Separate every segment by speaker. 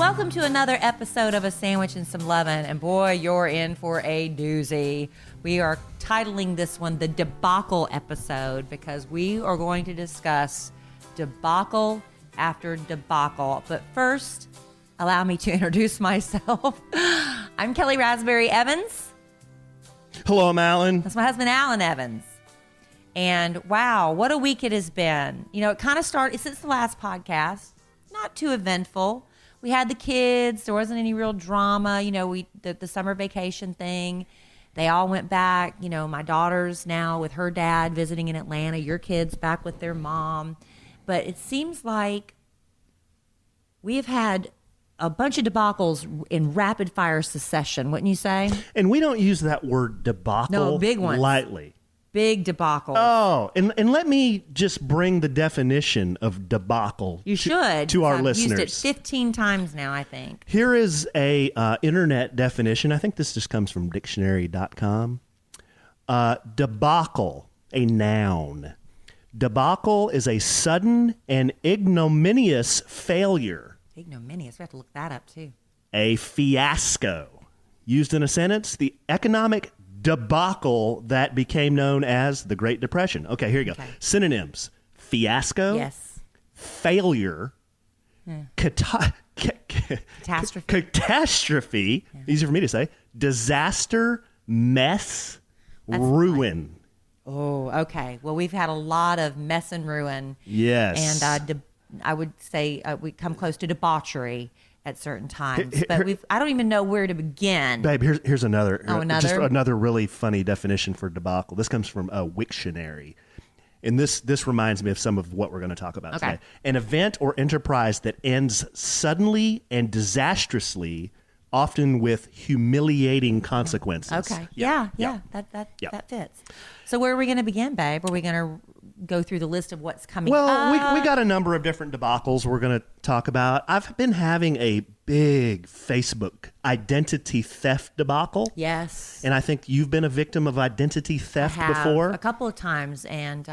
Speaker 1: Welcome to another episode of A Sandwich and Some Lovin', and boy, you're in for a doozy. We are titling this one the Debacle episode because we are going to discuss debacle after debacle. But first, allow me to introduce myself. I'm Kellie Raspberry Evans.
Speaker 2: Hello, I'm Allen.
Speaker 1: That's my husband, Allen Evans. And wow, what a week it has been. You know, it kind of started since the last podcast. Not too eventful. We had the kids. There wasn't any real drama. You know, the summer vacation thing. They all went back. You know, my daughter's now with her dad visiting in Atlanta. Your kids back with their mom. But it seems like we have had a bunch of debacles in rapid fire succession, wouldn't you say?
Speaker 2: And we don't use that word debacle
Speaker 1: big ones.
Speaker 2: lightly.
Speaker 1: Big debacle.
Speaker 2: Oh, and let me just bring the definition of debacle
Speaker 1: You should.
Speaker 2: to our
Speaker 1: I've
Speaker 2: listeners.
Speaker 1: used it 15 times now, I think.
Speaker 2: Here is a internet definition. I think this just comes from dictionary.com. Debacle, a noun. Debacle is a sudden and ignominious failure.
Speaker 1: Ignominious. We have to look that up, too.
Speaker 2: A fiasco. Used in a sentence, the economic debacle that became known as the Great Depression. Okay, here you go.
Speaker 1: Okay.
Speaker 2: Synonyms: fiasco,
Speaker 1: Yes.
Speaker 2: failure, catastrophe, easy for me to say, disaster, mess, ruin.
Speaker 1: Oh, okay. Well, we've had a lot of mess and ruin.
Speaker 2: Yes.
Speaker 1: And I would say we come close to debauchery at certain times. But I don't even know where to begin.
Speaker 2: Babe, here's another.
Speaker 1: Another?
Speaker 2: Just another really funny definition for debacle. This comes from Wiktionary. And this reminds me of some of what we're going to talk about today. An event or enterprise that ends suddenly and disastrously, often with humiliating consequences.
Speaker 1: Okay. Yeah. That fits. So where are we going to begin, babe? Are we going to go through the list of what's coming up?
Speaker 2: Well, we got a number of different debacles we're going to talk about. I've been having a big Facebook identity theft debacle.
Speaker 1: Yes.
Speaker 2: And I think you've been a victim of identity theft before.
Speaker 1: A couple of times, and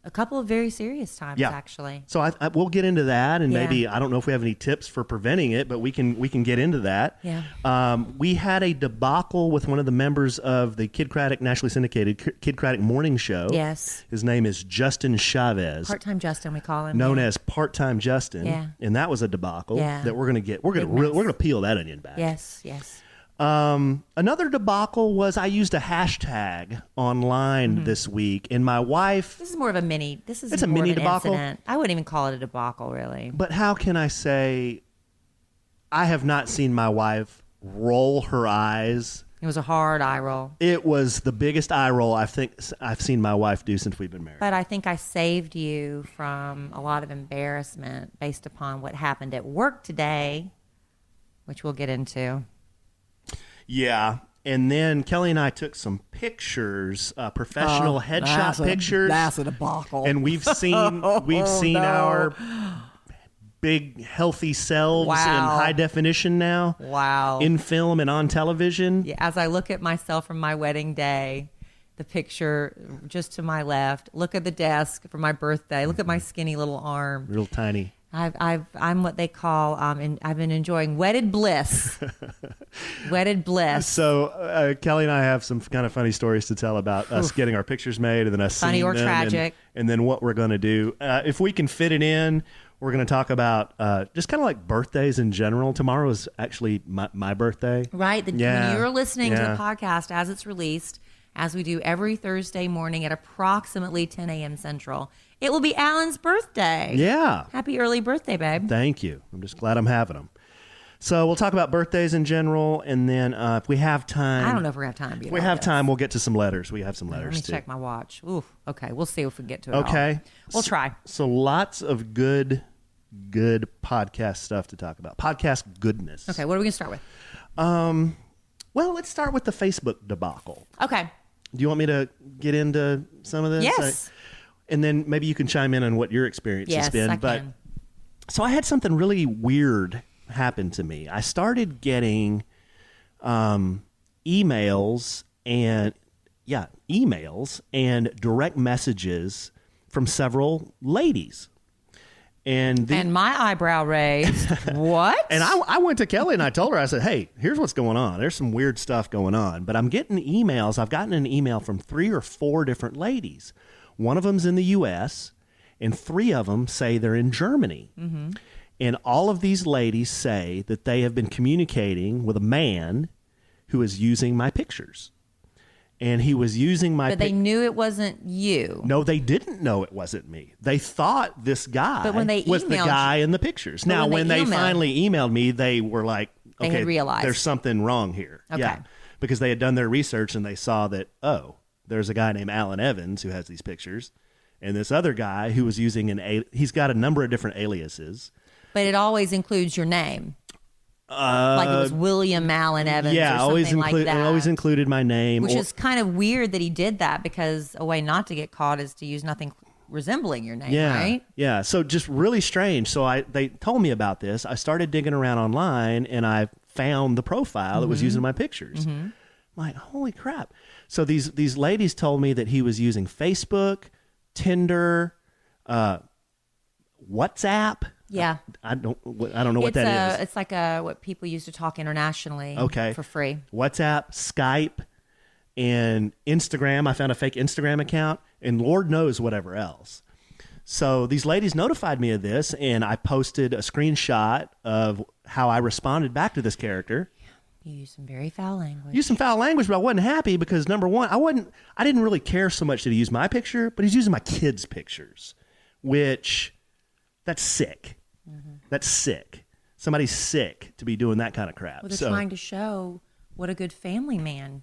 Speaker 1: a couple of very serious times, actually.
Speaker 2: So we'll get into that, and maybe, I don't know if we have any tips for preventing it, but we can get into that.
Speaker 1: Yeah.
Speaker 2: We had a debacle with one of the members of the Kid Craddock nationally syndicated Kid Craddock morning show.
Speaker 1: Yes.
Speaker 2: His name is Justin Chavez.
Speaker 1: Part-time Justin, we call him.
Speaker 2: Known as Part-Time Justin.
Speaker 1: Yeah.
Speaker 2: And that was a debacle that we're going to get. We're going to peel that onion back.
Speaker 1: Yes, yes.
Speaker 2: Another debacle was I used a hashtag online this week, and my wife...
Speaker 1: This is more of a mini... It's
Speaker 2: a
Speaker 1: more
Speaker 2: mini
Speaker 1: of an
Speaker 2: debacle.
Speaker 1: Incident. I wouldn't even call it a debacle, really.
Speaker 2: But how can I say I have not seen my wife roll her eyes?
Speaker 1: It was a hard eye roll.
Speaker 2: It was the biggest eye roll I think I've seen my wife do since we've been married.
Speaker 1: But I think I saved you from a lot of embarrassment based upon what happened at work today, which we'll get into.
Speaker 2: Yeah. And then Kellie and I took some pictures, professional headshot pictures.
Speaker 3: That's a debacle.
Speaker 2: And we've seen our big healthy selves in high definition now.
Speaker 1: Wow.
Speaker 2: In film and on television.
Speaker 1: Yeah, as I look at myself from my wedding day, the picture just to my left, look at the desk for my birthday, look at my skinny little arm.
Speaker 2: Real tiny.
Speaker 1: I'm what they call, and I've been enjoying wedded bliss. Wedded bliss.
Speaker 2: So Kellie and I have some kind of funny stories to tell about us getting our pictures made and then us
Speaker 1: funny
Speaker 2: seeing
Speaker 1: or
Speaker 2: them
Speaker 1: tragic.
Speaker 2: and then what we're going to do. If we can fit it in, we're going to talk about just kind of like birthdays in general. Tomorrow is actually my birthday.
Speaker 1: Right. When you're listening to the podcast as it's released, as we do every Thursday morning at approximately 10 a.m. Central, it will be Alan's birthday.
Speaker 2: Yeah.
Speaker 1: Happy early birthday, babe.
Speaker 2: Thank you. I'm just glad I'm having them. So we'll talk about birthdays in general, and then if we have time...
Speaker 1: I don't know if we have time.
Speaker 2: If we have time, we'll get to some letters. We have some letters,
Speaker 1: Let me
Speaker 2: too.
Speaker 1: check my watch. Ooh, okay. We'll see if we get to it
Speaker 2: Okay.
Speaker 1: all. We'll try.
Speaker 2: So lots of good podcast stuff to talk about. Podcast goodness.
Speaker 1: Okay, what are we going to start with?
Speaker 2: Well, let's start with the Facebook debacle.
Speaker 1: Okay.
Speaker 2: Do you want me to get into some of this?
Speaker 1: Yes.
Speaker 2: And then maybe you can chime in on what your experience has been.
Speaker 1: Yes, I can.
Speaker 2: So I had something really weird happen to me. I started getting emails and direct messages from several ladies.
Speaker 1: And my eyebrow raised. What?
Speaker 2: And I went to Kelly and I told her, I said, hey, here's what's going on. There's some weird stuff going on. But I'm getting emails. I've gotten an email from 3 or 4 different ladies. One of them's in the U.S., and 3 of them say they're in Germany. Mm-hmm. And all of these ladies say that they have been communicating with a man who is using my pictures. And he was using my...
Speaker 1: But they knew it wasn't you.
Speaker 2: No, they didn't know it wasn't me. They thought this guy was the guy in the pictures. Now, when they finally emailed me, they were like, okay,
Speaker 1: they had realized
Speaker 2: there's something wrong here.
Speaker 1: Okay.
Speaker 2: Yeah, because they had done their research and they saw that, oh, there's a guy named Allen Evans who has these pictures. And this other guy who was using he's got a number of different aliases.
Speaker 1: But it always includes your name. Like it was William Allen Evans or something like that.
Speaker 2: It always included my name.
Speaker 1: Which is kind of weird that he did that, because a way not to get caught is to use nothing resembling your name, right?
Speaker 2: Yeah, so just really strange. So they told me about this. I started digging around online, and I found the profile that was using my pictures. Mm-hmm. I'm like, holy crap. So these ladies told me that he was using Facebook, Tinder, WhatsApp.
Speaker 1: Yeah,
Speaker 2: I don't know what that is.
Speaker 1: It's like what people use to talk internationally. For free.
Speaker 2: WhatsApp, Skype, and Instagram. I found a fake Instagram account, and Lord knows whatever else. So these ladies notified me of this, and I posted a screenshot of how I responded back to this character.
Speaker 1: You used some very foul language.
Speaker 2: But I wasn't happy because, number one, I didn't really care so much that he used my picture, but he's using my kids' pictures, which that's sick. Mm-hmm. That's sick. Somebody's sick to be doing that kind of crap.
Speaker 1: Well, they're trying to show what a good family man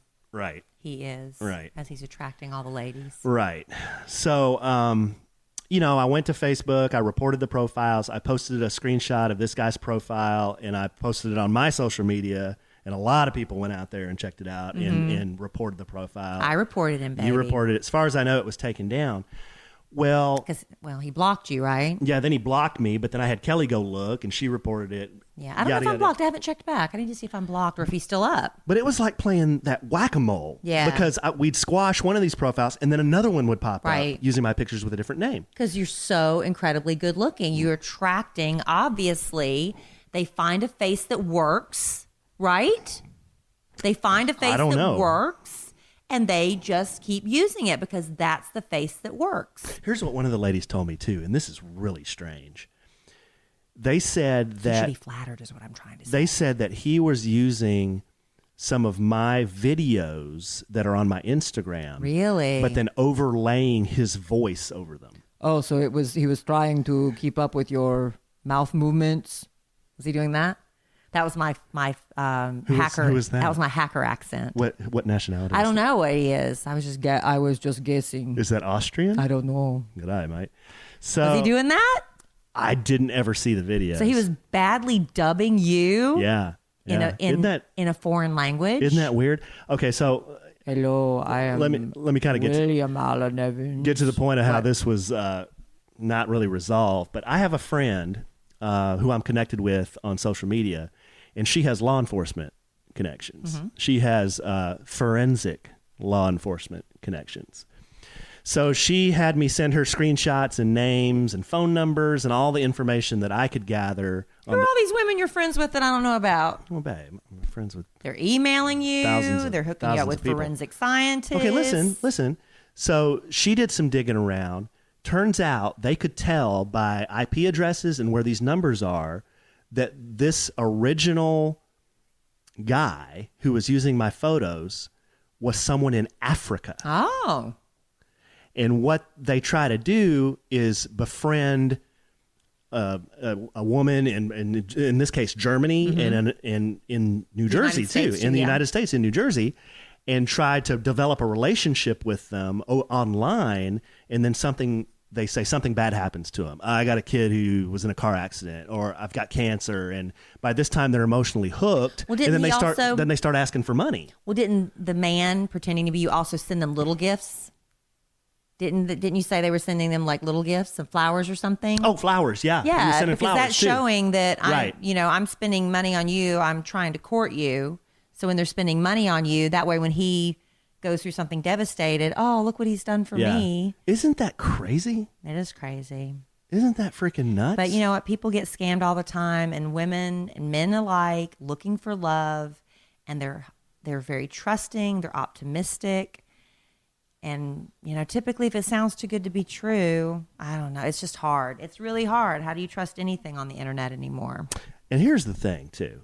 Speaker 1: he is.
Speaker 2: Right.
Speaker 1: As he's attracting all the ladies.
Speaker 2: Right. So, I went to Facebook. I reported the profiles. I posted a screenshot of this guy's profile, and I posted it on my social media. And a lot of people went out there and checked it out and reported the profile.
Speaker 1: I reported him, baby.
Speaker 2: You reported it. As far as I know, it was taken down. Well,
Speaker 1: he blocked you, right?
Speaker 2: Yeah, then he blocked me, but then I had Kelly go look, and she reported it.
Speaker 1: Yeah, I don't know if I'm blocked. I haven't checked back. I need to see if I'm blocked or if he's still up.
Speaker 2: But it was like playing that whack-a-mole.
Speaker 1: Yeah.
Speaker 2: Because we'd squash one of these profiles, and then another one would pop up using my pictures with a different name.
Speaker 1: Because you're so incredibly good looking. You're attracting, obviously. They find a face that works, right? They find a face that works. And they just keep using it because that's the face that works.
Speaker 2: Here's what one of the ladies told me, too, and this is really strange. They said that...
Speaker 1: You should be flattered is what I'm trying to say.
Speaker 2: They said that he was using some of my videos that are on my Instagram.
Speaker 1: Really?
Speaker 2: But then overlaying his voice over them.
Speaker 3: Oh, so he was trying to keep up with your mouth movements?
Speaker 1: Was he doing that? That was my hacker.
Speaker 2: Who was that?
Speaker 1: That was my hacker accent.
Speaker 2: What nationality?
Speaker 1: I don't know what he is.
Speaker 3: I was just guessing.
Speaker 2: Is that Austrian?
Speaker 3: I don't know.
Speaker 2: Good eye, mate. So
Speaker 1: was he doing that?
Speaker 2: I didn't ever see the video.
Speaker 1: So he was badly dubbing you.
Speaker 2: Yeah.
Speaker 1: In a foreign language.
Speaker 2: Isn't that weird? Okay, so
Speaker 3: hello, I am.
Speaker 2: Let me kind of
Speaker 3: William Allen Evans.
Speaker 2: Get to the point of how this was not really resolved. But I have a friend who I'm connected with on social media, and she has law enforcement connections. Mm-hmm. She has forensic law enforcement connections. So she had me send her screenshots and names and phone numbers and all the information that I could gather.
Speaker 1: Who are all these women you're friends with that I don't know about?
Speaker 2: Well, babe, I'm friends with...
Speaker 1: They're emailing you. They're hooking you up with forensic scientists.
Speaker 2: Okay, listen. So she did some digging around. Turns out they could tell by IP addresses and where these numbers are that this original guy who was using my photos was someone in Africa.
Speaker 1: Oh.
Speaker 2: And what they try to do is befriend a woman in this case Germany, mm-hmm. and in New Jersey too, in the United States, in New Jersey, and try to develop a relationship with them online, and then they say something bad happens to them. I got a kid who was in a car accident, or I've got cancer, and by this time they're emotionally hooked. Well, and then they start asking for money.
Speaker 1: Well, didn't the man pretending to be you also send them little gifts? Didn't you say they were sending them like little gifts, some flowers or something?
Speaker 2: Oh, flowers, yeah.
Speaker 1: Yeah, because that's showing that I'm spending money on you. I'm trying to court you. So when they're spending money on you, that way when he goes through something devastated, oh, look what he's done for me.
Speaker 2: Isn't that crazy?
Speaker 1: It is crazy.
Speaker 2: Isn't that freaking nuts?
Speaker 1: But you know what? People get scammed all the time, and women and men alike looking for love, and they're very trusting, they're optimistic. And, you know, typically if it sounds too good to be true, I don't know. It's just hard. It's really hard. How do you trust anything on the internet anymore?
Speaker 2: And here's the thing, too.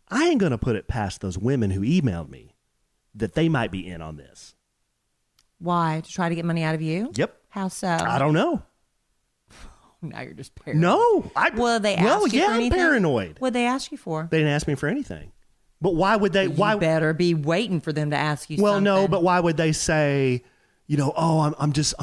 Speaker 2: I ain't going to put it past those women who emailed me that they might be in on this.
Speaker 1: Why? To try to get money out of you?
Speaker 2: Yep.
Speaker 1: How so?
Speaker 2: I don't know.
Speaker 1: Now you're just paranoid.
Speaker 2: No.
Speaker 1: Well, they asked you for
Speaker 2: I'm
Speaker 1: anything?
Speaker 2: paranoid.
Speaker 1: What'd they ask you for?
Speaker 2: They didn't ask me for anything. But why would they?
Speaker 1: You better be waiting for them to ask you
Speaker 2: Well,
Speaker 1: something.
Speaker 2: no, but why would they say, you know, oh, I'm just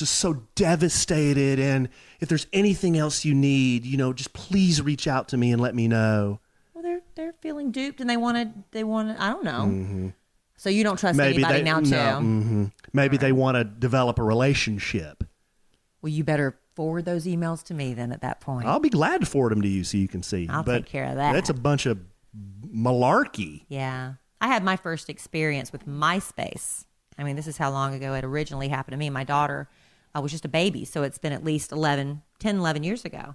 Speaker 2: so devastated, and if there's anything else you need, you know, just please reach out to me and let me know.
Speaker 1: Well, they're feeling duped, and they want I don't know. Mm-hmm. So you don't trust
Speaker 2: Maybe
Speaker 1: anybody
Speaker 2: they,
Speaker 1: now, too?
Speaker 2: No, mm-hmm. Maybe they want to develop a relationship.
Speaker 1: Well, you better forward those emails to me then at that point.
Speaker 2: I'll be glad to forward them to you so you can see.
Speaker 1: I'll take care of that.
Speaker 2: That's a bunch of malarkey.
Speaker 1: Yeah. I had my first experience with MySpace. I mean, this is how long ago it originally happened to me. My daughter was just a baby, so it's been at least 10, 11 years ago.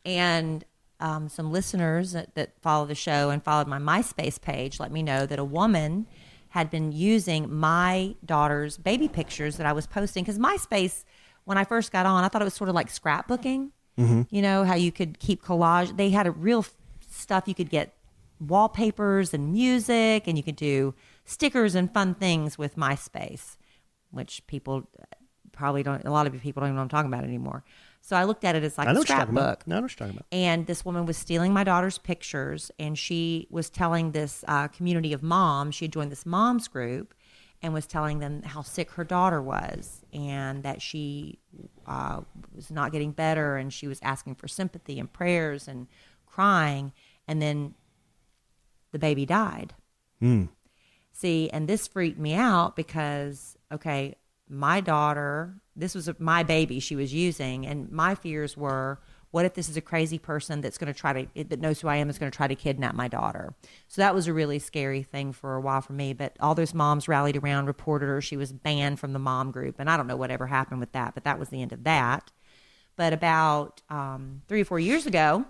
Speaker 1: And some listeners that follow the show and followed my MySpace page let me know that a woman had been using my daughter's baby pictures that I was posting. Because MySpace, when I first got on, I thought it was sort of like scrapbooking. Mm-hmm. You know, how you could keep collage. They had a real stuff. You could get wallpapers and music, and you could do stickers and fun things with MySpace, which people probably don't, a lot of people don't even know what I'm talking about anymore. So I looked at it as like a scrapbook.
Speaker 2: No, I know what you're talking about.
Speaker 1: And this woman was stealing my daughter's pictures, and she was telling this community of moms, she had joined this moms group, and was telling them how sick her daughter was, and that she was not getting better, and she was asking for sympathy and prayers and crying, and then the baby died. See, and this freaked me out because, okay, my daughter, this was my baby she was using, and my fears were, what if this is a crazy person that's going to that knows who I am, is going to try to kidnap my daughter? So that was a really scary thing for a while for me, but all those moms rallied around, reported her. She was banned from the mom group, and I don't know whatever happened with that, but that was the end of that. But about 3 or 4 years ago,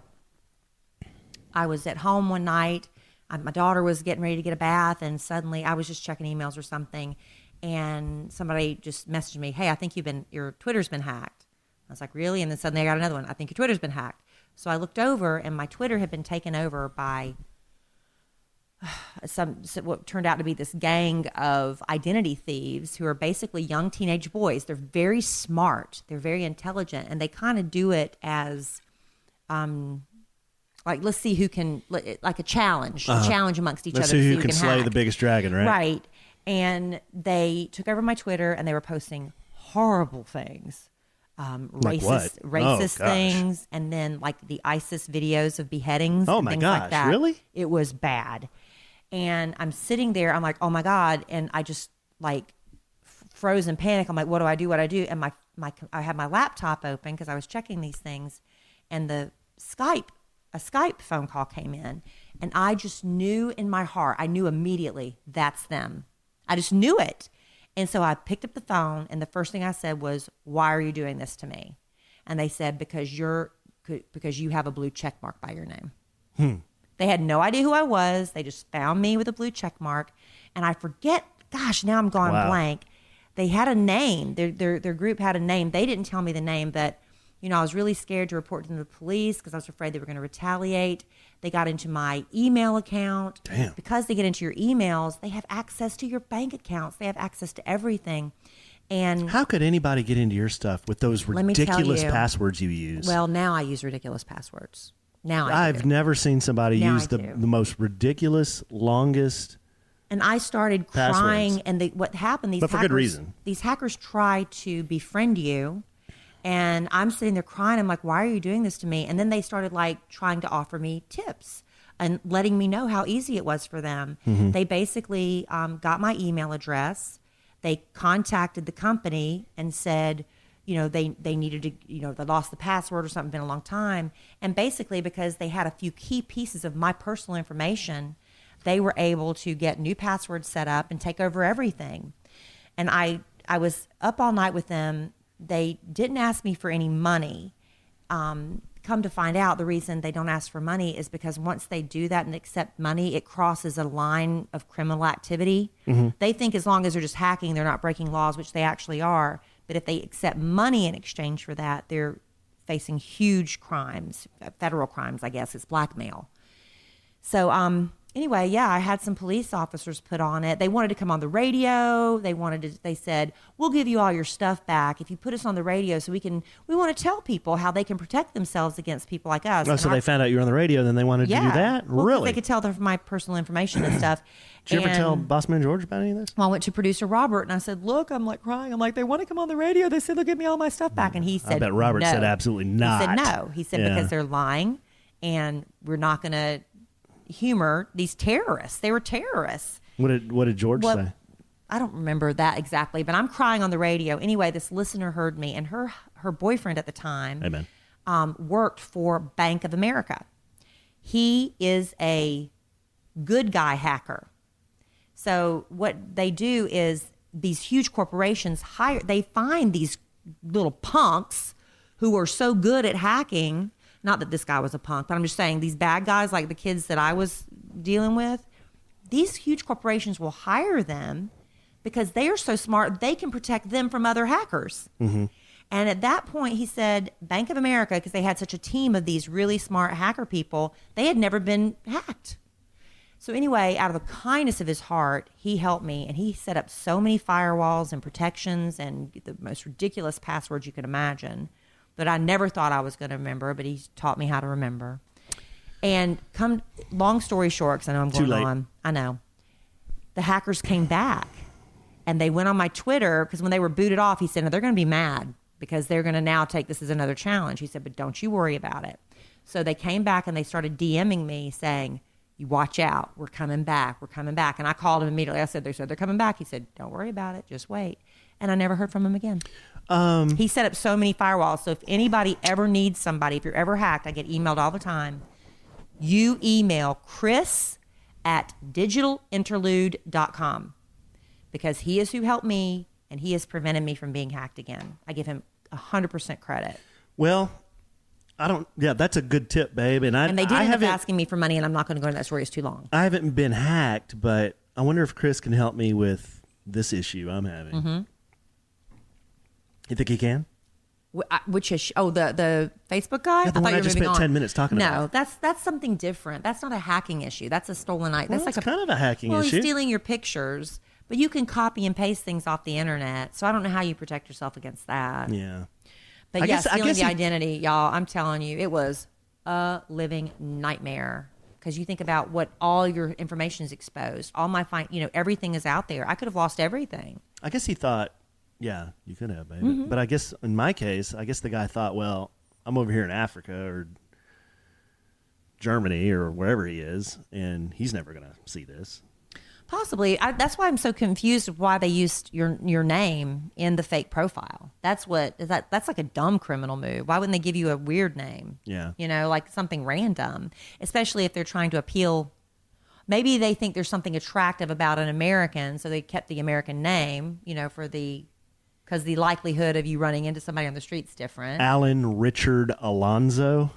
Speaker 1: I was at home one night. My daughter was getting ready to get a bath, and suddenly I was just checking emails or something, and somebody just messaged me, hey, I think your Twitter's been hacked. I was like, really? And then suddenly I got another one. I think your Twitter's been hacked. So I looked over, and my Twitter had been taken over by what turned out to be this gang of identity thieves who are basically young teenage boys. They're very smart. They're very intelligent, and they kind of do it as like, let's see who can, like a challenge amongst each other.
Speaker 2: Let's see who can slay
Speaker 1: hack.
Speaker 2: the biggest dragon, right?
Speaker 1: Right. And they took over my Twitter, and they were posting horrible things,
Speaker 2: Like what?
Speaker 1: racist
Speaker 2: Oh,
Speaker 1: things, and then like the ISIS videos of beheadings.
Speaker 2: Oh
Speaker 1: and
Speaker 2: my
Speaker 1: things
Speaker 2: gosh,
Speaker 1: like that.
Speaker 2: really?
Speaker 1: It was bad. And I'm sitting there, I'm like, oh my God. And I just like froze in panic. I'm like, what do I do? What do I do? And I had my laptop open because I was checking these things, and a Skype phone call came in, and I just knew in my heart, I knew immediately, that's them. I just knew it. And so I picked up the phone, and the first thing I said was, why are you doing this to me? And they said, because you have a blue check mark by your name. They had no idea who I was. They just found me with a blue check mark. And I forget, gosh, now I'm going blank. They had a name. Their group had a name. They didn't tell me the name, but you know, I was really scared to report to the police because I was afraid they were going to retaliate. They got into my email account.
Speaker 2: Damn.
Speaker 1: Because they get into your emails, they have access to your bank accounts. They have access to everything. And
Speaker 2: how could anybody get into your stuff with those ridiculous passwords you use?
Speaker 1: Well, now I use ridiculous passwords. Now
Speaker 2: I've never seen somebody use the most ridiculous, longest.
Speaker 1: And I started crying. And what happened?
Speaker 2: But for good reason.
Speaker 1: These hackers try to befriend you. And I'm sitting there crying. I'm like, why are you doing this to me? And then they started like trying to offer me tips and letting me know how easy it was for them. Mm-hmm. They basically got my email address. They contacted the company and said, you know, they needed to, you know, they lost the password or something, been a long time. And basically because they had a few key pieces of my personal information, they were able to get new passwords set up and take over everything. And I was up all night with them. They didn't ask me for any money. come to find out, the reason they don't ask for money is because once they do that and accept money, it crosses a line of criminal activity. They think as long as they're just hacking, they're not breaking laws, which they actually are. But if they accept money in exchange for that, they're facing huge crimes, federal crimes, I guess. It's blackmail. So anyway, yeah, I had some police officers put on it. They wanted to come on the radio. They said, we'll give you all your stuff back if you put us on the radio so we want to tell people how they can protect themselves against people like us.
Speaker 2: Oh, so they found out you were on the radio, then they wanted to do that?
Speaker 1: Well,
Speaker 2: really?
Speaker 1: They could tell my personal information and stuff.
Speaker 2: Did you ever tell Bossman George about any of this?
Speaker 1: Well, I went to producer Robert and I said, look, I'm like crying. I'm like, they want to come on the radio. They said they'll give me all my stuff back. And he said,
Speaker 2: I bet Robert said absolutely not.
Speaker 1: He said no. He said because they're lying and we're not going to humor these terrorists. They were terrorists.
Speaker 2: What did George say?
Speaker 1: I don't remember that exactly, but I'm crying on the radio. Anyway, this listener heard me, and her boyfriend at the time worked for Bank of America. He is a good guy hacker. So what they do is these huge corporations they find these little punks who are so good at hacking. Not that this guy was a punk, but I'm just saying these bad guys, like the kids that I was dealing with, these huge corporations will hire them because they are so smart, they can protect them from other hackers. And at that point, he said, Bank of America, because they had such a team of these really smart hacker people, they had never been hacked. So anyway, out of the kindness of his heart, he helped me, and he set up so many firewalls and protections and the most ridiculous passwords you could imagine. But I never thought I was going to remember, but he taught me how to remember. And long story short, because I know I'm going on. I know. The hackers came back, and they went on my Twitter, because when they were booted off, he said, no, they're going to be mad, because they're going to now take this as another challenge. He said, but don't you worry about it. So they came back, and they started DMing me saying, you watch out. We're coming back. We're coming back. And I called him immediately. I said, they said they're coming back. He said, don't worry about it. Just wait. And I never heard from him again. He set up so many firewalls. So if anybody ever needs somebody, if you're ever hacked, I get emailed all the time. You email chris@digitalinterlude.com, because he is who helped me, and he has prevented me from being hacked again. I give him 100% credit.
Speaker 2: Well, that's a good tip, babe. And
Speaker 1: they did end up asking me for money, and I'm not going to go into that story. It's too long.
Speaker 2: I haven't been hacked, but I wonder if Chris can help me with this issue I'm having. You think he can?
Speaker 1: Which issue? Oh, the Facebook guy?
Speaker 2: Yeah, the one I just spent 10 minutes talking about.
Speaker 1: No, that's something different. That's not a hacking issue. That's a stolen item.
Speaker 2: Well, that's kind of a hacking
Speaker 1: issue.
Speaker 2: He's
Speaker 1: stealing your pictures, but you can copy and paste things off the internet. So I don't know how you protect yourself against that.
Speaker 2: Yeah.
Speaker 1: But stealing the identity, y'all, I'm telling you, it was a living nightmare. Because you think about what all your information is exposed. All my everything is out there. I could have lost everything.
Speaker 2: I guess he thought, yeah, you could have, baby. But I guess in my case, the guy thought, well, I'm over here in Africa or Germany or wherever he is, and he's never going to see this.
Speaker 1: Possibly. That's why I'm so confused of why they used your name in the fake profile. That's like a dumb criminal move. Why wouldn't they give you a weird name?
Speaker 2: Yeah.
Speaker 1: Like something random, especially if they're trying to appeal. Maybe they think there's something attractive about an American, so they kept the American name, because the likelihood of you running into somebody on the street's different.
Speaker 2: Allen Richard Alonzo.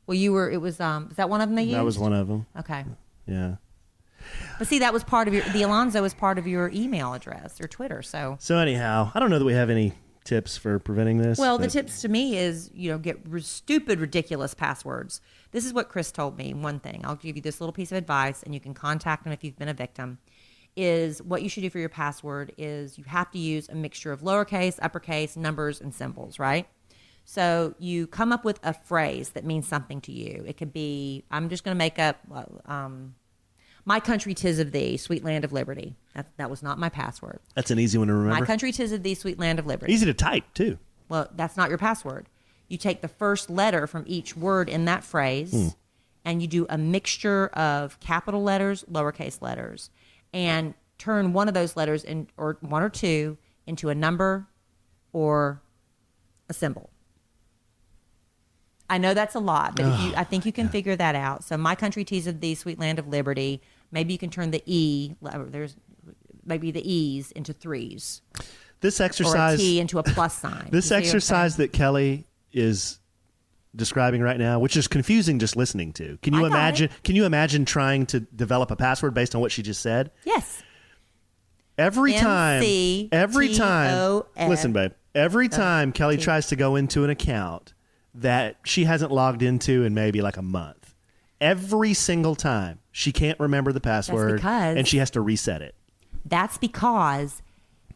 Speaker 1: Well, is that one of them they used?
Speaker 2: That was one of them.
Speaker 1: Okay.
Speaker 2: Yeah.
Speaker 1: But see, that was part of the Alonzo is part of your email address or Twitter. So
Speaker 2: anyhow, I don't know that we have any tips for preventing this.
Speaker 1: Well, the tips to me is, get stupid, ridiculous passwords. This is what Chris told me. One thing, I'll give you this little piece of advice, and you can contact him if you've been a victim, is what you should do for your password is you have to use a mixture of lowercase, uppercase, numbers, and symbols, right? So you come up with a phrase that means something to you. It could be, I'm just going to make up, my country 'tis of thee, sweet land of liberty. That was not my password.
Speaker 2: That's an easy one to remember.
Speaker 1: My country 'tis of thee, sweet land of liberty.
Speaker 2: Easy to type, too.
Speaker 1: Well, that's not your password. You take the first letter from each word in that phrase, and you do a mixture of capital letters, lowercase letters, and turn one of those letters, or one or two, into a number or a symbol. I know that's a lot, but I think you can figure that out. So my country 'tis of thee, sweet land of liberty. Maybe you can turn the E, there's maybe the E's into threes.
Speaker 2: This exercise,
Speaker 1: or a T into a plus sign.
Speaker 2: This exercise that Kellie is describing right now, which is confusing just listening to. Can you imagine? Can you imagine trying to develop a password based on what she just said?
Speaker 1: Yes.
Speaker 2: Every time, listen, babe, every time Kelly tries to go into an account that she hasn't logged into in maybe like a month, every single time she can't remember the password and she has to reset it.
Speaker 1: That's because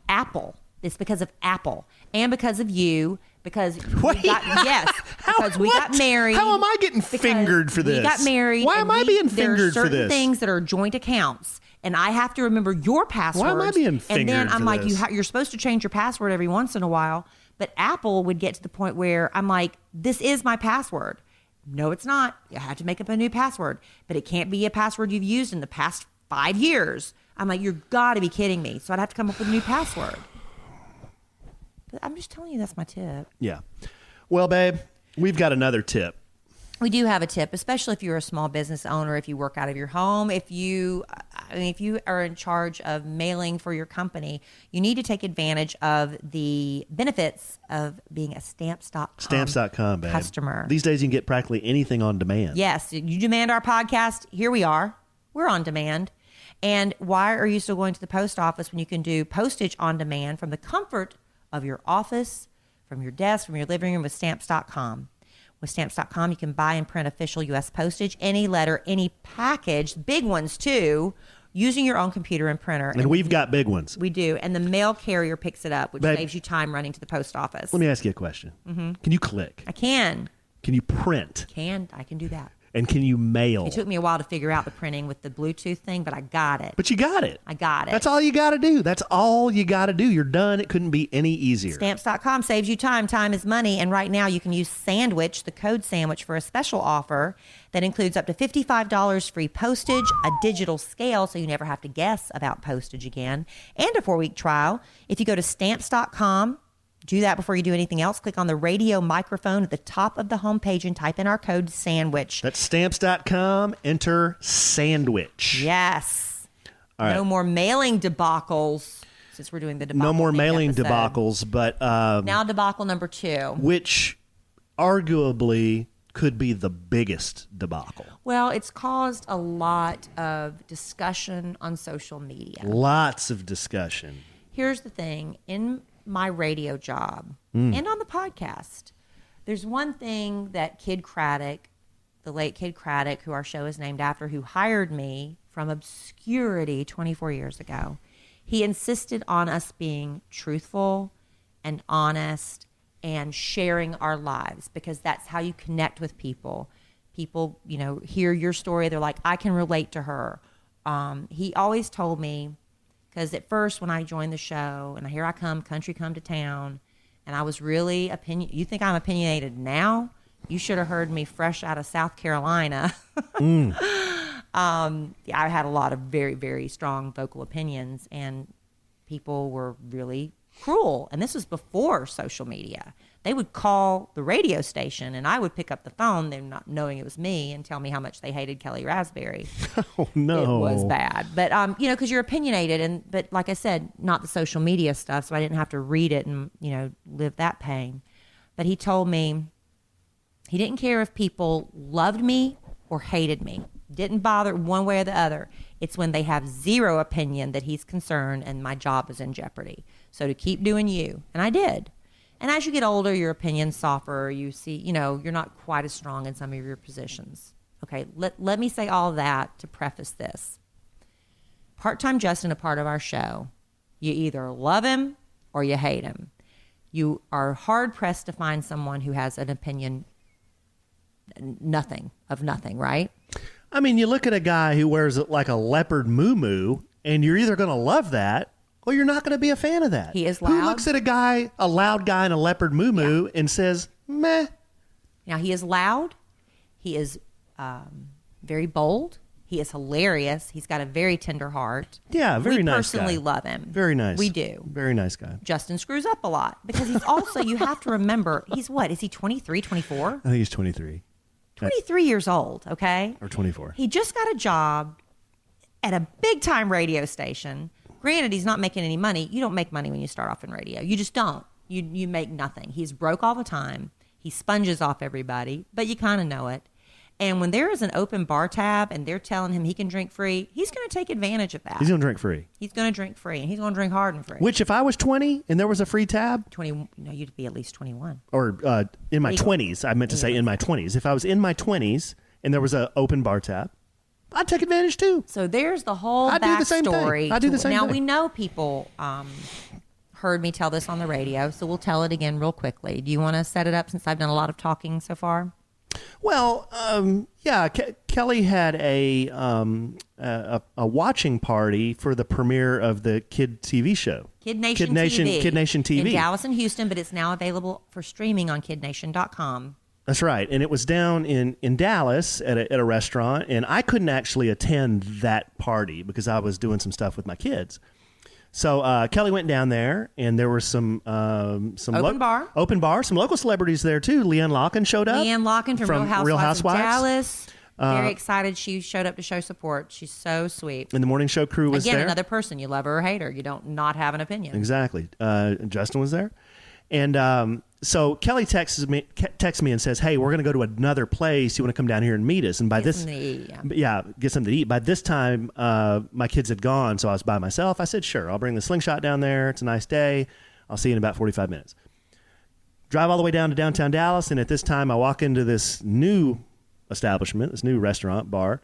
Speaker 1: Apple. It's because of Apple and because of you. Because we got married.
Speaker 2: How am I getting fingered for this?
Speaker 1: We got married.
Speaker 2: Why am I being fingered for this?
Speaker 1: There are certain things that are joint accounts, and I have to remember your password.
Speaker 2: Why am I being fingered?
Speaker 1: And then I'm like,
Speaker 2: this?
Speaker 1: you're supposed to change your password every once in a while. But Apple would get to the point where I'm like, this is my password. No, it's not. You have to make up a new password, but it can't be a password you've used in the past 5 years. I'm like, you've got to be kidding me. So I'd have to come up with a new password. I'm just telling you that's my tip.
Speaker 2: Yeah. Well, babe, we've got another tip.
Speaker 1: We do have a tip, especially if you're a small business owner, if you work out of your home, if you are in charge of mailing for your company, you need to take advantage of the benefits of being a Stamps.com
Speaker 2: babe.
Speaker 1: customer.
Speaker 2: These days you can get practically anything on demand.
Speaker 1: Yes. You demand our podcast. Here we are. We're on demand. And why are you still going to the post office when you can do postage on demand from the comfort of your office, from your desk, from your living room with Stamps.com. With Stamps.com, you can buy and print official U.S. postage, any letter, any package, big ones too, using your own computer and printer.
Speaker 2: And we've got big ones.
Speaker 1: We do. And the mail carrier picks it up, which saves you time running to the post office.
Speaker 2: Let me ask you a question. Mm-hmm. Can you click?
Speaker 1: I can.
Speaker 2: Can you print?
Speaker 1: I can do that.
Speaker 2: And can you mail?
Speaker 1: It took me a while to figure out the printing with the Bluetooth thing, but I got it.
Speaker 2: But you got it.
Speaker 1: I got it.
Speaker 2: That's all you got to do. That's all you got to do. You're done. It couldn't be any easier.
Speaker 1: Stamps.com saves you time. Time is money. And right now you can use Sandwich, the code Sandwich, for a special offer that includes up to $55 free postage, a digital scale so you never have to guess about postage again, and a 4-week trial. If you go to Stamps.com, do that before you do anything else. Click on the radio microphone at the top of the homepage and type in our code SANDWICH.
Speaker 2: That's Stamps.com. Enter SANDWICH.
Speaker 1: Yes.
Speaker 2: All right.
Speaker 1: No more mailing debacles, since we're doing the debacle.
Speaker 2: No more
Speaker 1: thing
Speaker 2: mailing
Speaker 1: episode.
Speaker 2: debacles, but
Speaker 1: now debacle number 2,
Speaker 2: which arguably could be the biggest debacle.
Speaker 1: Well, it's caused a lot of discussion on social media.
Speaker 2: Lots of discussion.
Speaker 1: Here's the thing. In my radio job and on the podcast, there's one thing that Kid Craddock, the late Kid Craddock, who our show is named after, who hired me from obscurity 24 years ago, he insisted on us being truthful and honest and sharing our lives, because that's how you connect with people. People, hear your story. They're like, I can relate to her. He always told me, because at first when I joined the show, and here I come, country come to town, and I was really you think I'm opinionated now? You should have heard me fresh out of South Carolina. I had a lot of very, very strong vocal opinions, and people were really cruel. And this was before social media. They would call the radio station, and I would pick up the phone, them not knowing it was me, and tell me how much they hated Kelly Raspberry.
Speaker 2: Oh, no.
Speaker 1: It was bad. But, because you're opinionated, but like I said, not the social media stuff, so I didn't have to read it and, live that pain. But he told me he didn't care if people loved me or hated me. Didn't bother one way or the other. It's when they have zero opinion that he's concerned, and my job is in jeopardy. So to keep doing you. And I did. And as you get older, your opinions softer. You see, you're not quite as strong in some of your positions. Okay, let me say all that to preface this. Part-time Justin, a part of our show, you either love him or you hate him. You are hard-pressed to find someone who has an opinion of nothing, right?
Speaker 2: I mean, you look at a guy who wears like a leopard muumuu, and you're either going to love that or you're not going to be a fan of that.
Speaker 1: He is loud.
Speaker 2: Who looks at a loud guy in a leopard muumuu and says, meh?
Speaker 1: Now, he is loud. He is very bold. He is hilarious. He's got a very tender heart.
Speaker 2: Yeah, very nice guy. We
Speaker 1: personally love him.
Speaker 2: Very nice.
Speaker 1: We do.
Speaker 2: Very nice guy.
Speaker 1: Justin screws up a lot because he's also, you have to remember, he's what? Is he 23, 24?
Speaker 2: I think he's 23.
Speaker 1: 23 years old, okay?
Speaker 2: Or 24.
Speaker 1: He just got a job at a big-time radio station. Granted, he's not making any money. You don't make money when you start off in radio. You just don't. You make nothing. He's broke all the time. He sponges off everybody, but you kind of know it. And when there is an open bar tab and they're telling him he can drink free, he's going to take advantage of that.
Speaker 2: He's going to drink free.
Speaker 1: He's going to drink free, and he's going to drink hard and free.
Speaker 2: Which, if I was 20 and there was a free tab,
Speaker 1: 20, no, you'd be at least 21.
Speaker 2: Or in my 20s, I meant to say in my 20s. If I was in my 20s and there was an open bar tab, I'd take advantage too.
Speaker 1: So there's the whole
Speaker 2: I do the same thing.
Speaker 1: backstory.
Speaker 2: I do the same
Speaker 1: now
Speaker 2: thing.
Speaker 1: we know people heard me tell this on the radio, so we'll tell it again real quickly. Do you want to set it up since I've done a lot of talking so far?
Speaker 2: Well, yeah, Kelly had a watching party for the premiere of the Kid TV show.
Speaker 1: Kid Nation TV.
Speaker 2: Kid Nation TV.
Speaker 1: In Dallas and Houston, but it's now available for streaming on KidNation.com.
Speaker 2: That's right. And it was down in Dallas at a restaurant, and I couldn't actually attend that party because I was doing some stuff with my kids. So Kelly went down there, and there were some open bar, some local celebrities there too. Leanne Locken showed up.
Speaker 1: Leanne Locken from Real Housewives of Dallas. Very excited. She showed up to show support. She's so sweet.
Speaker 2: And the morning show crew was there.
Speaker 1: Again, another person. You love her or hate her. You don't not have an opinion.
Speaker 2: Exactly. Justin was there. And so Kelly texts me and says, "Hey, we're going to go to another place. You want to come down here and meet us?" And by
Speaker 1: Get something to eat,
Speaker 2: get something to eat. By this time, my kids had gone, so I was by myself. I said, "Sure, I'll bring the slingshot down there. It's a nice day. I'll see you in about 45 minutes." Drive all the way down to downtown Dallas, and at this time, I walk into this new establishment, this new restaurant bar,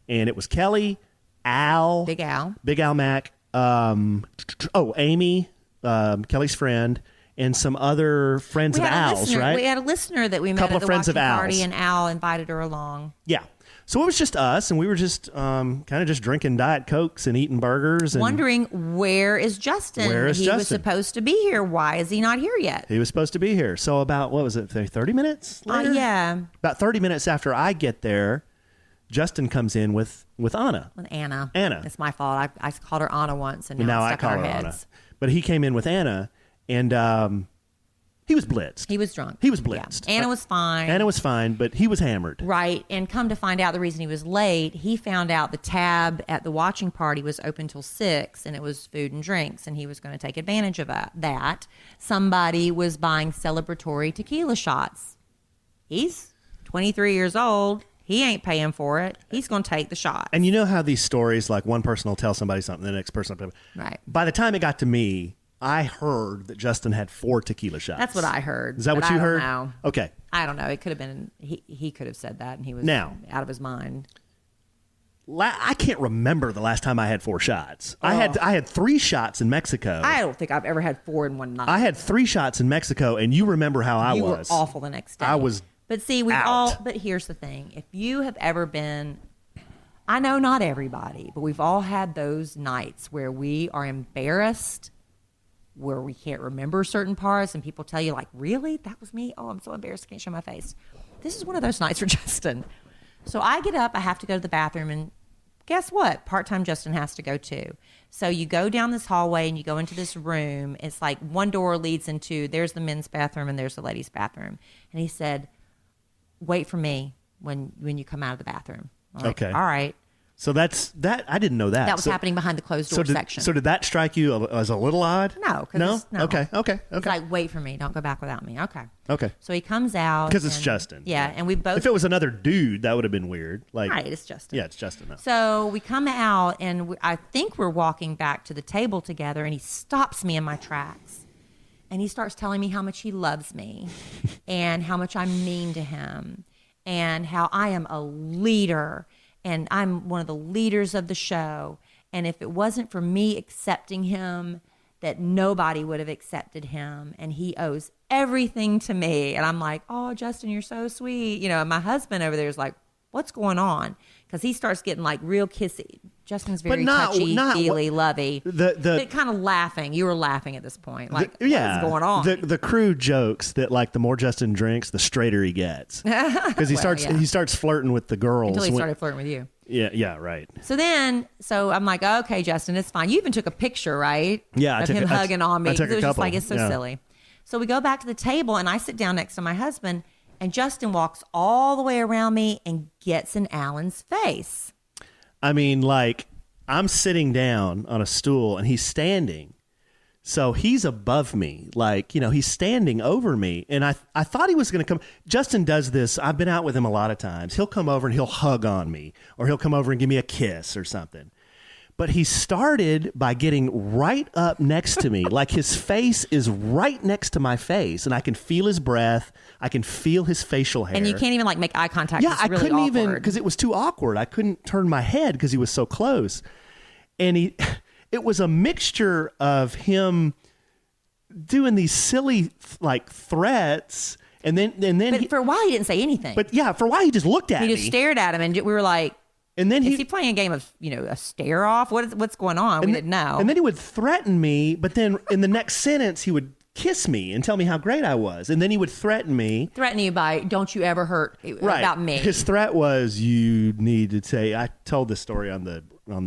Speaker 2: and it was Kelly, Big Al Mack, Amy, Kelly's friend, and some other friends of Al's, right?
Speaker 1: We had a listener that we met
Speaker 2: Couple
Speaker 1: at the
Speaker 2: friends of
Speaker 1: watching party,
Speaker 2: Al's.
Speaker 1: and Al invited her along.
Speaker 2: Yeah. So it was just us, and we were just kind of just drinking Diet Cokes and eating burgers. And
Speaker 1: wondering, where is Justin? He was supposed to be here. Why is he not here yet?
Speaker 2: He was supposed to be here. So about, 30 minutes later?
Speaker 1: Yeah.
Speaker 2: About 30 minutes after I get there, Justin comes in with Anna.
Speaker 1: With Anna.
Speaker 2: Anna.
Speaker 1: It's my fault. I called her Anna once, and now
Speaker 2: I
Speaker 1: it's
Speaker 2: call
Speaker 1: stuck in
Speaker 2: her
Speaker 1: our
Speaker 2: Anna.
Speaker 1: heads.
Speaker 2: But he came in with Anna, and he was blitzed.
Speaker 1: He was drunk.
Speaker 2: He was blitzed.
Speaker 1: Yeah. Anna was fine.
Speaker 2: Anna was fine, but he was hammered.
Speaker 1: Right. And come to find out the reason he was late, he found out the tab at the watching party was open till 6, and it was food and drinks, and he was going to take advantage of that. Somebody was buying celebratory tequila shots. He's 23 years old. He ain't paying for it. He's going to take the shot.
Speaker 2: And you know how these stories, like one person will tell somebody something, the next person will.
Speaker 1: Right.
Speaker 2: By the time it got to me, I heard that Justin had 4 tequila shots.
Speaker 1: That's what I heard.
Speaker 2: Is that what you heard?
Speaker 1: I don't know.
Speaker 2: Okay.
Speaker 1: I don't know. It could have been, he could have said that, and he was
Speaker 2: Now,
Speaker 1: out of his mind.
Speaker 2: I can't remember the last time I had 4 shots. I had 3 shots in Mexico.
Speaker 1: I don't think I've ever had 4 in one night.
Speaker 2: I had 3 shots in Mexico, and you remember how I was.
Speaker 1: You were awful the next day.
Speaker 2: I was
Speaker 1: But see, but here's the thing. If you have ever been, I know not everybody, but we've all had those nights where we are embarrassed, where we can't remember certain parts, and people tell you, like, really? That was me? Oh, I'm so embarrassed, I can't show my face. This is one of those nights for Justin. So I get up, I have to go to the bathroom, and guess what? Part-time Justin has to go too. So you go down this hallway and you go into this room. It's like one door leads into, there's the men's bathroom and there's the ladies' bathroom. And he said, wait for me when you come out of the bathroom. I'm like,
Speaker 2: okay.
Speaker 1: All right.
Speaker 2: So that I didn't know that.
Speaker 1: That was happening behind the closed door section.
Speaker 2: So did that strike you as a little odd?
Speaker 1: No.
Speaker 2: No?
Speaker 1: No.
Speaker 2: Okay.
Speaker 1: It's like, wait for me. Don't go back without me. Okay.
Speaker 2: Okay.
Speaker 1: So he comes out.
Speaker 2: Because it's Justin.
Speaker 1: Yeah. And we both.
Speaker 2: If it was another dude, that would have been weird. Like,
Speaker 1: right. It's Justin.
Speaker 2: Yeah, it's Justin. No.
Speaker 1: So we come out, and I think we're walking back to the table together, and he stops me in my tracks. And he starts telling me how much he loves me and how much I'm mean to him and how I am a leader and I'm one of the leaders of the show. And if it wasn't for me accepting him, that nobody would have accepted him. And he owes everything to me. And I'm like, oh, Justin, you're so sweet. And my husband over there is like, what's going on? Because he starts getting like real kissy. Justin's very touchy, feely, lovey. But kind of laughing. You were laughing at this point. Like, what's going on?
Speaker 2: The crew jokes that like the more Justin drinks, the straighter he gets. Because he starts flirting with the girls.
Speaker 1: Until he started flirting with you.
Speaker 2: Yeah, right.
Speaker 1: So I'm like, okay, Justin, it's fine. You even took a picture, right?
Speaker 2: Yeah,
Speaker 1: of him hugging on me.
Speaker 2: I took a
Speaker 1: It was just
Speaker 2: couple.
Speaker 1: like, it's so silly. So we go back to the table, and I sit down next to my husband, and Justin walks all the way around me and gets in Allen's face.
Speaker 2: I mean, like, I'm sitting down on a stool and he's standing. So he's above me, like, he's standing over me. And I thought he was going to come. Justin does this. I've been out with him a lot of times. He'll come over and he'll hug on me, or he'll come over and give me a kiss or something. But he started by getting right up next to me, like his face is right next to my face, and I can feel his breath. I can feel his facial hair.
Speaker 1: And you can't even like make eye contact.
Speaker 2: Yeah,
Speaker 1: it's
Speaker 2: I
Speaker 1: really
Speaker 2: couldn't
Speaker 1: awkward.
Speaker 2: even, because it was too awkward. I couldn't turn my head because he was so close. And it was a mixture of him doing these silly like threats, and then
Speaker 1: But for a while he didn't say anything.
Speaker 2: But yeah, for a while he just looked at me.
Speaker 1: He just stared at him, and we were like,
Speaker 2: and then
Speaker 1: is he playing a game of, a stare off? What's going on? We didn't know.
Speaker 2: And then he would threaten me, but then in the next sentence he would kiss me and tell me how great I was. And then he would threaten me.
Speaker 1: Threaten you by, don't you ever hurt about me.
Speaker 2: His threat was, you need to take, I told this story on the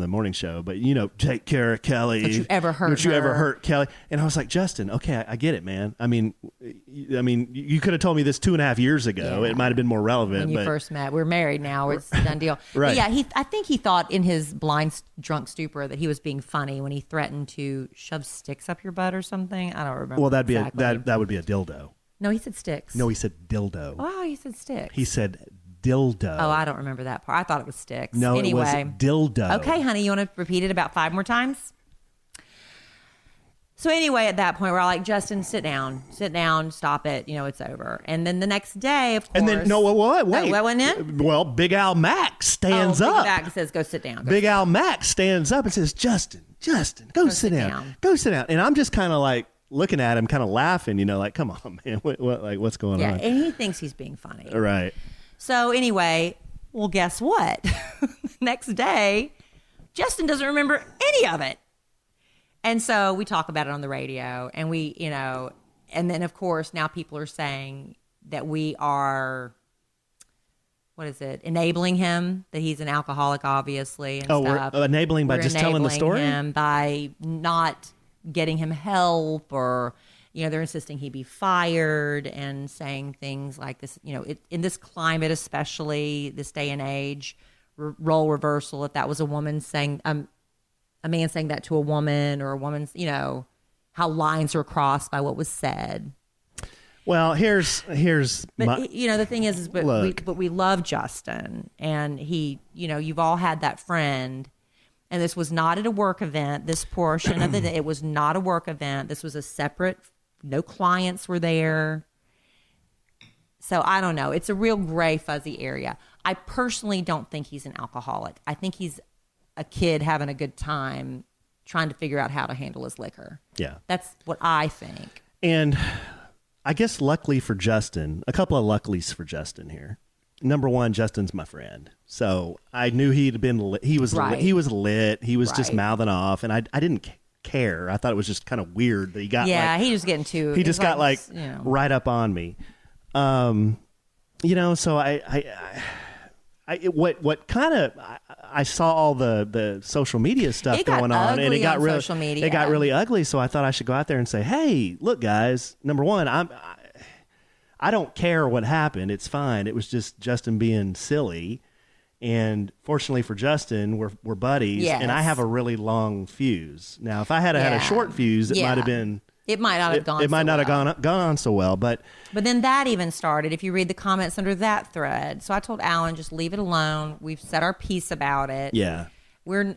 Speaker 2: morning show, but take care of Kelly.
Speaker 1: Don't you ever hurt
Speaker 2: Don't you
Speaker 1: her.
Speaker 2: ever hurt Kelly. And I was like, Justin, okay, I get it, man. I mean, you could have told me this 2.5 years ago.
Speaker 1: Yeah.
Speaker 2: It might have been more relevant.
Speaker 1: When you first met. We're married now. It's a done deal.
Speaker 2: Right.
Speaker 1: But yeah, I think he thought in his blind drunk stupor that he was being funny when he threatened to shove sticks up your butt or something. I don't remember.
Speaker 2: Well, that'd
Speaker 1: exactly.
Speaker 2: be that would be a dildo.
Speaker 1: No, he said sticks.
Speaker 2: No, he said dildo.
Speaker 1: Oh, he said sticks.
Speaker 2: He said dildo.
Speaker 1: Oh, I don't remember that part. I thought it was sticks.
Speaker 2: No,
Speaker 1: anyway.
Speaker 2: it was dildo.
Speaker 1: Okay, honey, you want to repeat it about 5 more times? So anyway, at that point, we're all like, Justin, sit down, stop it. It's over. And then the next day, of course.
Speaker 2: And then, no, wait.
Speaker 1: What went in?
Speaker 2: Well, Big Al Mack stands
Speaker 1: Big
Speaker 2: up.
Speaker 1: Mac says, go sit down.
Speaker 2: Big Al Mack stands up and says, Justin, go sit down. Go sit down. And I'm just kind of like looking at him, kind of laughing, like, come on, man. What's going on?
Speaker 1: Yeah, and he thinks he's being funny.
Speaker 2: Right.
Speaker 1: So anyway, well, guess what? Next day, Justin doesn't remember any of it. And so we talk about it on the radio, and we, and then of course now people are saying that we are, enabling him, that he's an alcoholic, obviously, and stuff.
Speaker 2: We're enabling by just telling the story?
Speaker 1: Him by not getting him help, or, they're insisting he be fired and saying things like this, in this climate, especially this day and age, role reversal, if that was a woman saying, a man saying that to a woman, or a woman's, how lines are crossed by what was said.
Speaker 2: Well, here's
Speaker 1: but the thing is but we love Justin, and he, you've all had that friend, and this was not at a work event. This portion of the day, it was not a work event. This was a separate, no clients were there. So I don't know. It's a real gray, fuzzy area. I personally don't think he's an alcoholic. I think he's a kid having a good time trying to figure out how to handle his liquor.
Speaker 2: Yeah.
Speaker 1: That's what I think.
Speaker 2: And I guess luckily for Justin, a couple of luckilies for Justin here. Number one, Justin's my friend. So I knew he was
Speaker 1: Right.
Speaker 2: he was lit. He was just
Speaker 1: Right.
Speaker 2: mouthing off, and I didn't care. I thought it was just kind of weird that he got
Speaker 1: He was getting too.
Speaker 2: he just got right up on me. So I saw all the social media stuff
Speaker 1: It got
Speaker 2: going on, and
Speaker 1: ugly
Speaker 2: it got
Speaker 1: on
Speaker 2: really
Speaker 1: social media.
Speaker 2: It got really ugly. So I thought I should go out there and say, "Hey, look, guys. Number one, I don't care what happened. It's fine. It was just Justin being silly." And fortunately for Justin, we're buddies,
Speaker 1: Yes.
Speaker 2: and I have a really long fuse. Now, if I had had a short fuse, it might have been.
Speaker 1: It might not have gone.
Speaker 2: It might
Speaker 1: so
Speaker 2: not have
Speaker 1: well.
Speaker 2: gone on so well, but
Speaker 1: then that even started. If you read the comments under that thread, so I told Alan, just leave it alone. We've said our piece about it.
Speaker 2: yeah.
Speaker 1: We're,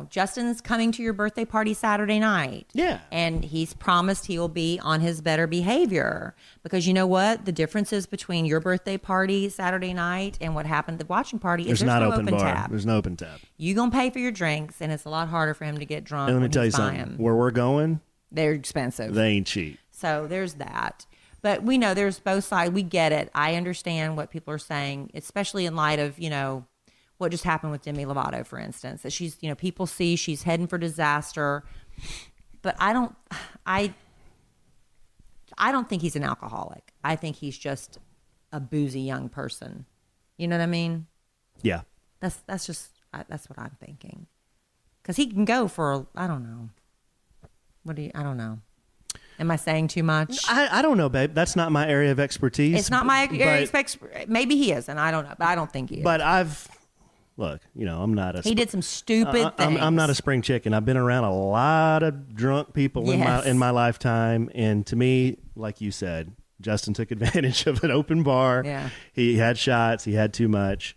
Speaker 1: Justin's coming to your birthday party Saturday night.
Speaker 2: Yeah.
Speaker 1: And he's promised he will be on his better behavior, because you know what? The differences between your birthday party Saturday night and what happened at the watching party is there's
Speaker 2: not
Speaker 1: no
Speaker 2: open bar.
Speaker 1: tab.
Speaker 2: There's no open tab.
Speaker 1: You gonna pay for your drinks, and it's a lot harder for him to get drunk.
Speaker 2: And let me
Speaker 1: when
Speaker 2: tell you
Speaker 1: he's buying
Speaker 2: something.
Speaker 1: them.
Speaker 2: Where we're going,
Speaker 1: They're expensive.
Speaker 2: they ain't cheap.
Speaker 1: So there's that. But we know there's both sides. We get it. I understand what people are saying, especially in light of, what just happened with Demi Lovato, for instance, that she's, people see she's heading for disaster. But I don't think he's an alcoholic. I think he's just a boozy young person. You know what I mean?
Speaker 2: Yeah.
Speaker 1: That's what I'm thinking. Because he can go for, I don't know. I don't know. Am I saying too much?
Speaker 2: I don't know, babe. That's not my area of expertise.
Speaker 1: It's not my area of expertise. Maybe he is, and I don't know, but I don't think he is.
Speaker 2: But I've look, I'm not a.
Speaker 1: He did some stupid things.
Speaker 2: I'm not a spring chicken. I've been around a lot of drunk people in my lifetime, and to me, like you said, Justin took advantage of an open bar.
Speaker 1: Yeah.
Speaker 2: He had shots. He had too much.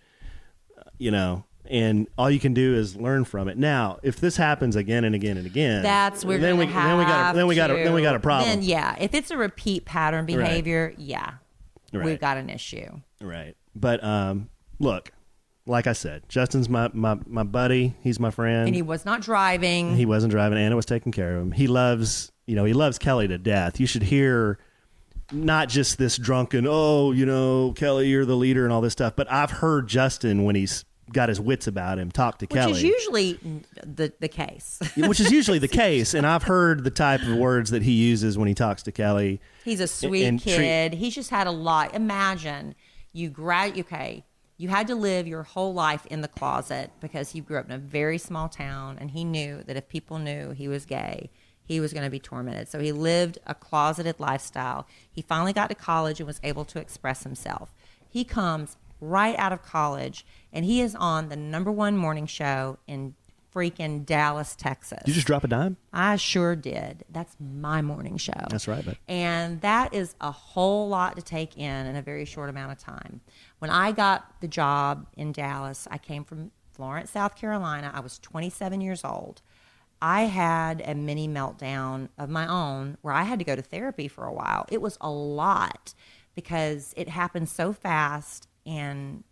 Speaker 2: And all you can do is learn from it. Now, if this happens again and again and again, then we got a problem.
Speaker 1: Then if it's a repeat pattern behavior,
Speaker 2: Right.
Speaker 1: we've got an issue.
Speaker 2: Right. But look, like I said, Justin's my buddy. He's my friend.
Speaker 1: And he was not driving.
Speaker 2: He wasn't driving. Anna was taking care of him. He loves Kelly to death. You should hear not just this drunken, Kelly, you're the leader and all this stuff, but I've heard Justin when he's got his wits about him talk to Kelly.
Speaker 1: Which is usually the case.
Speaker 2: Which is usually the case. And I've heard the type of words that he uses when he talks to Kelly.
Speaker 1: He's a sweet kid. He's just had a lot. Imagine you had to live your whole life in the closet because he grew up in a very small town, and he knew that if people knew he was gay, he was going to be tormented. So he lived a closeted lifestyle. He finally got to college and was able to express himself. He comes right out of college, and he is on the #1 morning show in freaking Dallas, Texas.
Speaker 2: Did you just drop a dime?
Speaker 1: I sure did. That's my morning show.
Speaker 2: That's right, babe.
Speaker 1: And that is a whole lot to take in a very short amount of time. When I got the job in Dallas, I came from Florence, South Carolina. I was 27 years old. I had a mini meltdown of my own where I had to go to therapy for a while. It was a lot because it happened so fast, and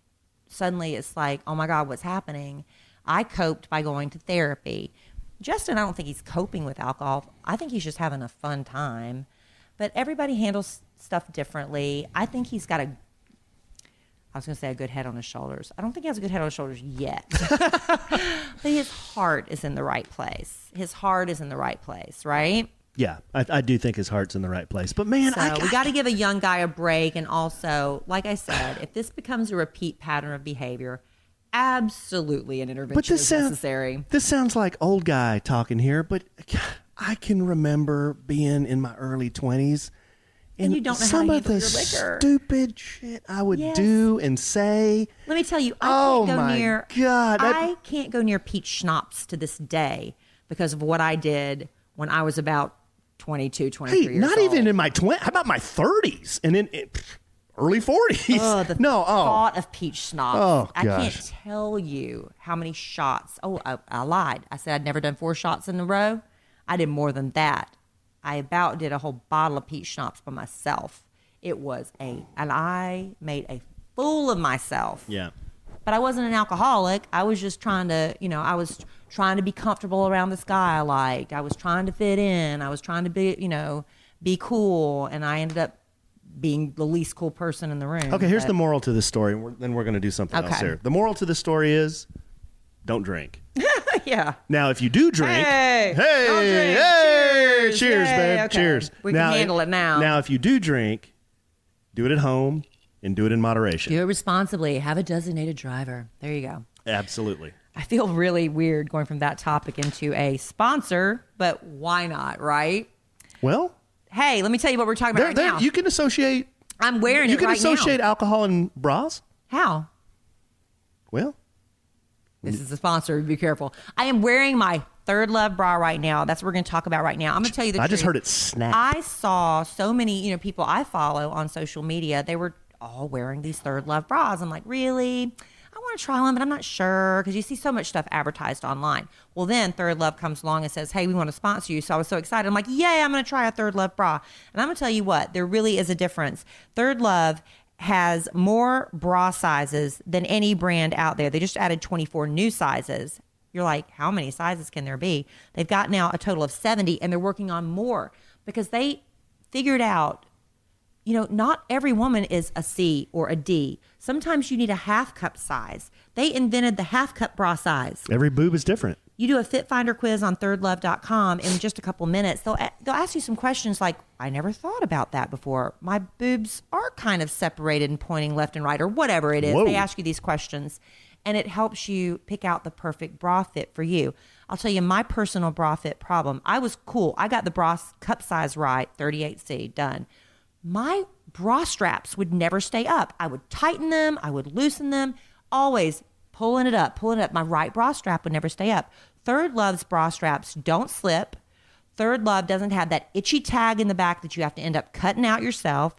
Speaker 1: suddenly it's like, oh my God, what's happening? I coped by going to therapy. Justin, I don't think he's coping with alcohol. I think he's just having a fun time. But everybody handles stuff differently. I think he's got I was going to say a good head on his shoulders. I don't think he has a good head on his shoulders yet. But his heart is in the right place. His heart is in the right place, right?
Speaker 2: Yeah, I do think his heart's in the right place. But man,
Speaker 1: we got to give a young guy a break. And also, like I said, if this becomes a repeat pattern of behavior, absolutely an intervention is necessary.
Speaker 2: This sounds like old guy talking here, but I can remember being in my early 20s.
Speaker 1: And you don't know
Speaker 2: some
Speaker 1: how to
Speaker 2: of the
Speaker 1: handle your liquor.
Speaker 2: Stupid shit I would do and say.
Speaker 1: Let me tell you, I can't go near peach schnapps to this day because of what I did when I was about 22, 23 years old.
Speaker 2: Not even in my 20s. How about my 30s? And in early 40s.
Speaker 1: Oh, the thought of peach schnapps.
Speaker 2: Oh,
Speaker 1: I
Speaker 2: gosh.
Speaker 1: can't tell you how many shots. Oh, I lied. I said I'd never done 4 shots in a row. I did more than that. I about did a whole bottle of peach schnapps by myself. And I made a fool of myself.
Speaker 2: Yeah.
Speaker 1: But I wasn't an alcoholic. I was just trying to, I was trying to be comfortable around this guy I liked. I was trying to fit in. I was trying to be cool. And I ended up being the least cool person in the room.
Speaker 2: Okay, here's the moral to this story. Then we're going to do something else here. The moral to the story is don't drink.
Speaker 1: Yeah.
Speaker 2: Now, if you do drink,
Speaker 1: don't drink.
Speaker 2: Cheers,
Speaker 1: Yay,
Speaker 2: babe.
Speaker 1: okay.
Speaker 2: Cheers.
Speaker 1: We can handle it now.
Speaker 2: Now, if you do drink, do it at home and do it in moderation.
Speaker 1: Do it responsibly. Have a designated driver. There you go.
Speaker 2: Absolutely.
Speaker 1: I feel really weird going from that topic into a sponsor, but why not, right?
Speaker 2: Well,
Speaker 1: hey, let me tell you what we're talking about right now.
Speaker 2: You can associate.
Speaker 1: I'm wearing it right now.
Speaker 2: You can associate alcohol and bras.
Speaker 1: How?
Speaker 2: Well,
Speaker 1: this is a sponsor. Be careful. I am wearing my Third Love bra right now. That's what we're going to talk about right now. I'm going to tell you the truth.
Speaker 2: I just heard it snap.
Speaker 1: I saw so many, people I follow on social media. They were all wearing these Third Love bras. I'm like, really? I want to try one, but I'm not sure because you see so much stuff advertised online. Well, then Third Love comes along and says, hey, we want to sponsor you. So I was so excited. I'm like, yay, I'm going to try a Third Love bra. And I'm going to tell you what, there really is a difference. Third Love has more bra sizes than any brand out there. They just added 24 new sizes. You're like, how many sizes can there be? They've got now a total of 70, and they're working on more because they figured out, not every woman is a C or a D. Sometimes you need a half cup size. They invented the half cup bra size.
Speaker 2: Every boob is different.
Speaker 1: You do a Fit Finder quiz on thirdlove.com in just a couple minutes. They'll ask you some questions like, I never thought about that before. My boobs are kind of separated and pointing left and right or whatever it is.
Speaker 2: Whoa.
Speaker 1: They ask you these questions, and it helps you pick out the perfect bra fit for you. I'll tell you my personal bra fit problem. I was cool. I got the bra cup size right, 38C, done. My bra straps would never stay up. I would tighten them. I would loosen them. Always pulling it up. My right bra strap would never stay up. Third Love's bra straps don't slip. Third Love doesn't have that itchy tag in the back that you have to end up cutting out yourself.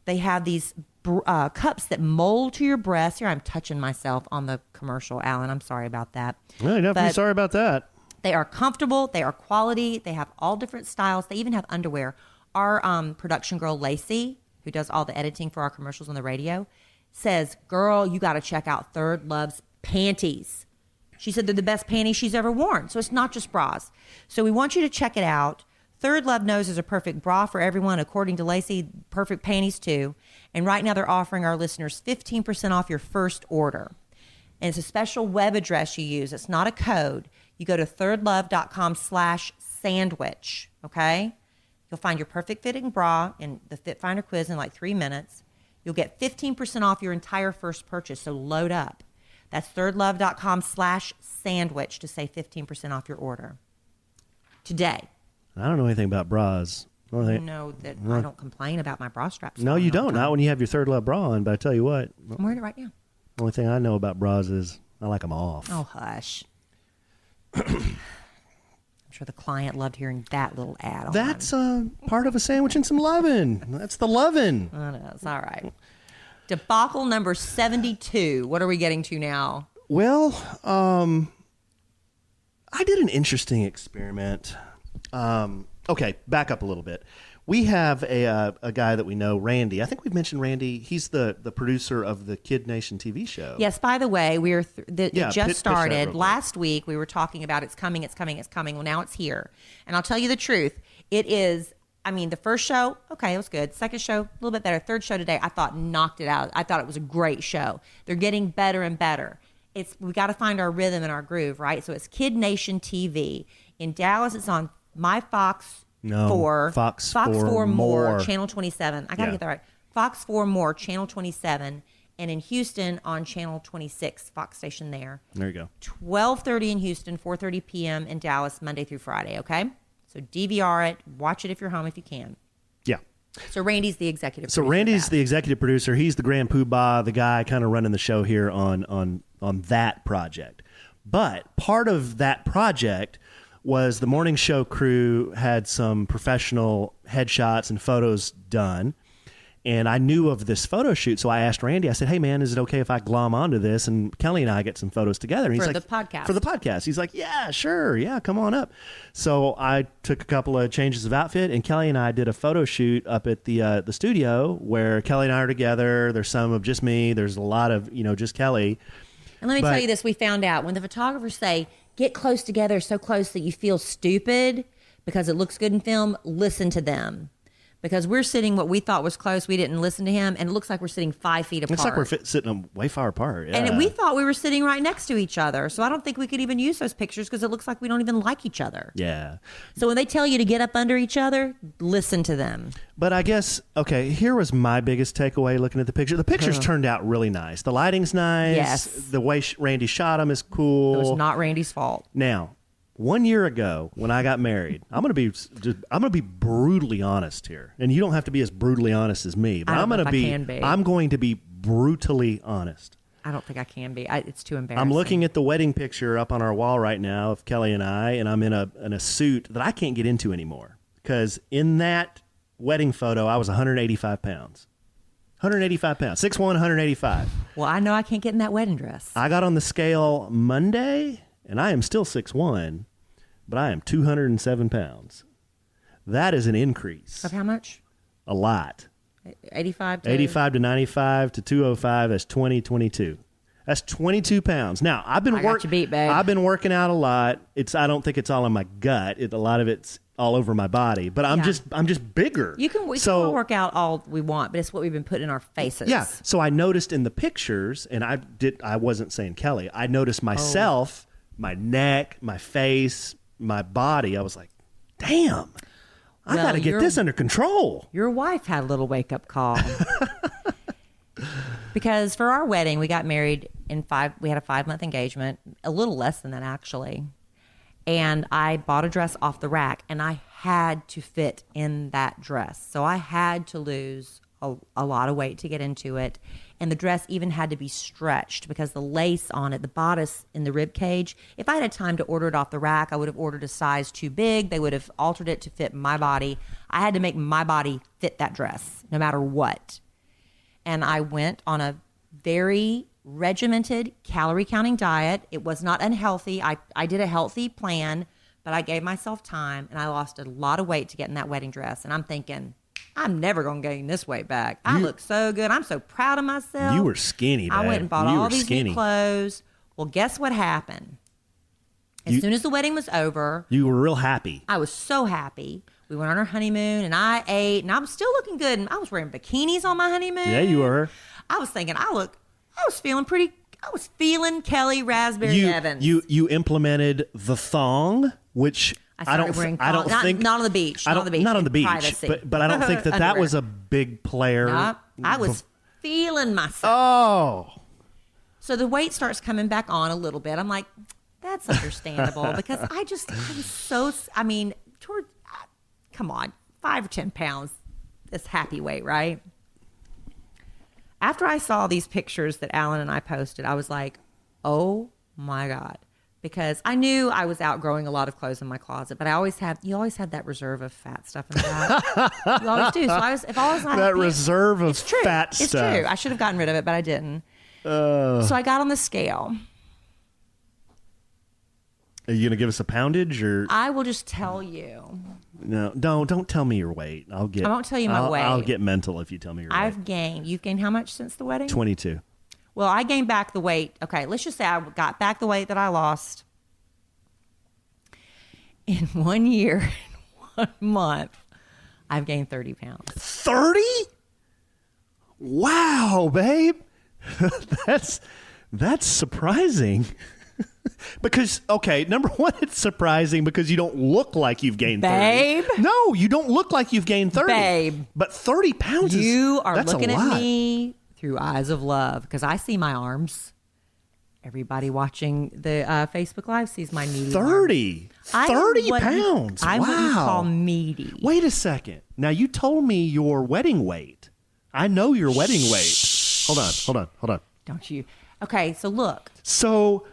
Speaker 1: They have these cups that mold to your breast. Here, I'm touching myself on the commercial, Alan. I'm sorry about that.
Speaker 2: Well, you don't have to be sorry about that.
Speaker 1: They are comfortable. They are quality. They have all different styles. They even have underwear. Our production girl, Lacey, who does all the editing for our commercials on the radio, says, girl, you got to check out Third Love's panties. She said they're the best panties she's ever worn. So it's not just bras. So we want you to check it out. Third Love knows there's a perfect bra for everyone. According to Lacey, perfect panties too. And right now they're offering our listeners 15% off your first order. And it's a special web address you use. It's not a code. You go to thirdlove.com/sandwich, okay? You'll find your perfect fitting bra in the Fit Finder quiz in like 3 minutes. You'll get 15% off your entire first purchase, so load up. That's thirdlove.com/sandwich to save 15% off your order today.
Speaker 2: I don't know anything about bras.
Speaker 1: You know that I don't complain about my bra straps.
Speaker 2: No, you don't. Not when you have your Third Love bra on, but I tell you what.
Speaker 1: I'm wearing it right now.
Speaker 2: The only thing I know about bras is I like them off.
Speaker 1: Oh, hush. I'm sure the client loved hearing that little ad on.
Speaker 2: That's part of a sandwich and some Lovin. That's the Lovin.
Speaker 1: I know. It's all right. Debacle number 72. What are we getting to now?
Speaker 2: Well, I did an interesting experiment. Okay, back up a little bit. We have a guy that we know, Randy. I think we've mentioned Randy. He's the producer of the Kid Nation TV show.
Speaker 1: Yes, by the way, it just started.
Speaker 2: Pitch
Speaker 1: Last week, we were talking about it's coming. Well, now it's here. And I'll tell you the truth. It is, the first show, okay, it was good. Second show, a little bit better. Third show today, I thought knocked it out. I thought it was a great show. They're getting better and better. We got to find our rhythm and our groove, right? So it's Kid Nation TV. In Dallas, it's on Fox 4 More, Channel 27. I got to get that right. Fox 4 More, Channel 27. And in Houston on Channel 26, Fox station there.
Speaker 2: There you go.
Speaker 1: 12:30 in Houston, 4:30 p.m. in Dallas, Monday through Friday, okay? So DVR it. Watch it if you're home if you can.
Speaker 2: Yeah.
Speaker 1: So Randy's the executive producer.
Speaker 2: So Randy's the executive producer. He's the grand poobah, the guy kind of running the show here on that project. But part of that project was the morning show crew had some professional headshots and photos done. And I knew of this photo shoot, so I asked Randy, I said, hey, man, is it okay if I glom onto this? And Kelly and I get some photos together. And he's
Speaker 1: for
Speaker 2: like,
Speaker 1: the podcast.
Speaker 2: For the podcast. He's like, yeah, sure. Yeah, come on up. So I took a couple of changes of outfit, and Kelly and I did a photo shoot up at the studio where Kelly and I are together. There's some of just me. There's a lot of, just Kelly.
Speaker 1: And let me tell you this. We found out when the photographers say, get close together, so close that you feel stupid because it looks good in film, listen to them. Because we're sitting what we thought was close, we didn't listen to him, and it looks like we're sitting 5 feet apart.
Speaker 2: It's like we're sitting way far apart. Yeah.
Speaker 1: And we thought we were sitting right next to each other. So I don't think we could even use those pictures because it looks like we don't even like each other.
Speaker 2: Yeah.
Speaker 1: So when they tell you to get up under each other, listen to them.
Speaker 2: But I guess, okay, here was my biggest takeaway looking at the picture. The pictures turned out really nice. The lighting's nice.
Speaker 1: Yes.
Speaker 2: The way Randy shot them is cool.
Speaker 1: It was not Randy's fault.
Speaker 2: Now, 1 year ago when I got married, I'm going to be brutally honest here. And you don't have to be as brutally honest as me, but I'm going to be brutally honest.
Speaker 1: I don't think I can be. It's too embarrassing.
Speaker 2: I'm looking at the wedding picture up on our wall right now of Kelly and I, and I'm in a suit that I can't get into anymore because in that wedding photo, I was 185 pounds. 185 pounds. 6'1", 185.
Speaker 1: Well, I know I can't get in that wedding dress.
Speaker 2: I got on the scale Monday, and I am still 6'1", but I am 207 pounds. That is an increase.
Speaker 1: Of how much?
Speaker 2: A lot.
Speaker 1: 85 to?
Speaker 2: 85 to 95 to 205. That's 22. That's 22 pounds. Now, I've been working out a lot. I don't think it's all in my gut. A lot of it's all over my body, but I'm just bigger.
Speaker 1: We can work out all we want, but it's what we've been putting in our faces.
Speaker 2: Yeah. So I noticed in the pictures, and I wasn't saying Kelly. I noticed myself, my neck, my face, my body. I was like, damn, I got to get this under control.
Speaker 1: Your wife had a little wake up call. Because for our wedding, we got married we had a 5-month engagement, a little less than that actually. And I bought a dress off the rack, and I had to fit in that dress. So I had to lose a lot of weight to get into it. And the dress even had to be stretched because the lace on it, the bodice in the rib cage, if I had time to order it off the rack, I would have ordered a size too big. They would have altered it to fit my body. I had to make my body fit that dress no matter what. And I went on a very regimented calorie counting diet. It was not unhealthy. I did a healthy plan, but I gave myself time and I lost a lot of weight to get in that wedding dress. And I'm thinking, I'm never going to gain this weight back. I look so good. I'm so proud of myself.
Speaker 2: You were skinny, babe.
Speaker 1: I went and bought all these new clothes. Well, guess what happened? As soon as the wedding was over.
Speaker 2: You were real happy.
Speaker 1: I was so happy. We went on our honeymoon and I ate and I was still looking good. And I was wearing bikinis on my honeymoon.
Speaker 2: Yeah, you were.
Speaker 1: I was thinking, I was feeling Kelly Raspberry Evans.
Speaker 2: You implemented the thong, which I don't think
Speaker 1: not on the beach. Not on the beach. Privacy.
Speaker 2: But I don't think that was a big player.
Speaker 1: No, I was feeling myself.
Speaker 2: Oh.
Speaker 1: So the weight starts coming back on a little bit. I'm like, that's understandable because come on, 5 or 10 pounds. That's happy weight, right? After I saw these pictures that Alan and I posted, I was like, oh my God. Because I knew I was outgrowing a lot of clothes in my closet, but you always have that reserve of fat stuff in the back. You always do. So
Speaker 2: reserve of fat stuff.
Speaker 1: It's true. I should have gotten rid of it, but I didn't. So I got on the scale.
Speaker 2: Are you going to give us a poundage or?
Speaker 1: I will just tell you.
Speaker 2: No, don't tell me your weight. I
Speaker 1: won't tell you my weight.
Speaker 2: I'll get mental if you tell me your weight.
Speaker 1: You've gained how much since the wedding?
Speaker 2: 22.
Speaker 1: Well, I gained back the weight. Okay, let's just say I got back the weight that I lost in 1 year, in 1 month. I've gained 30 pounds.
Speaker 2: 30? Wow, babe. That's surprising. Because, okay, number one, it's surprising because you don't look like you've gained 30.
Speaker 1: Babe?
Speaker 2: No, you don't look like you've gained 30.
Speaker 1: Babe.
Speaker 2: But 30 pounds
Speaker 1: You are looking at me through eyes of love because I see my arms. Everybody watching the Facebook Live sees my meaty
Speaker 2: 30.
Speaker 1: arms.
Speaker 2: 30 pounds.
Speaker 1: I'm
Speaker 2: wow.
Speaker 1: what you call meaty.
Speaker 2: Wait a second. Now, you told me your wedding weight. I know your wedding weight. Hold on.
Speaker 1: Don't you? Okay, so look.
Speaker 2: So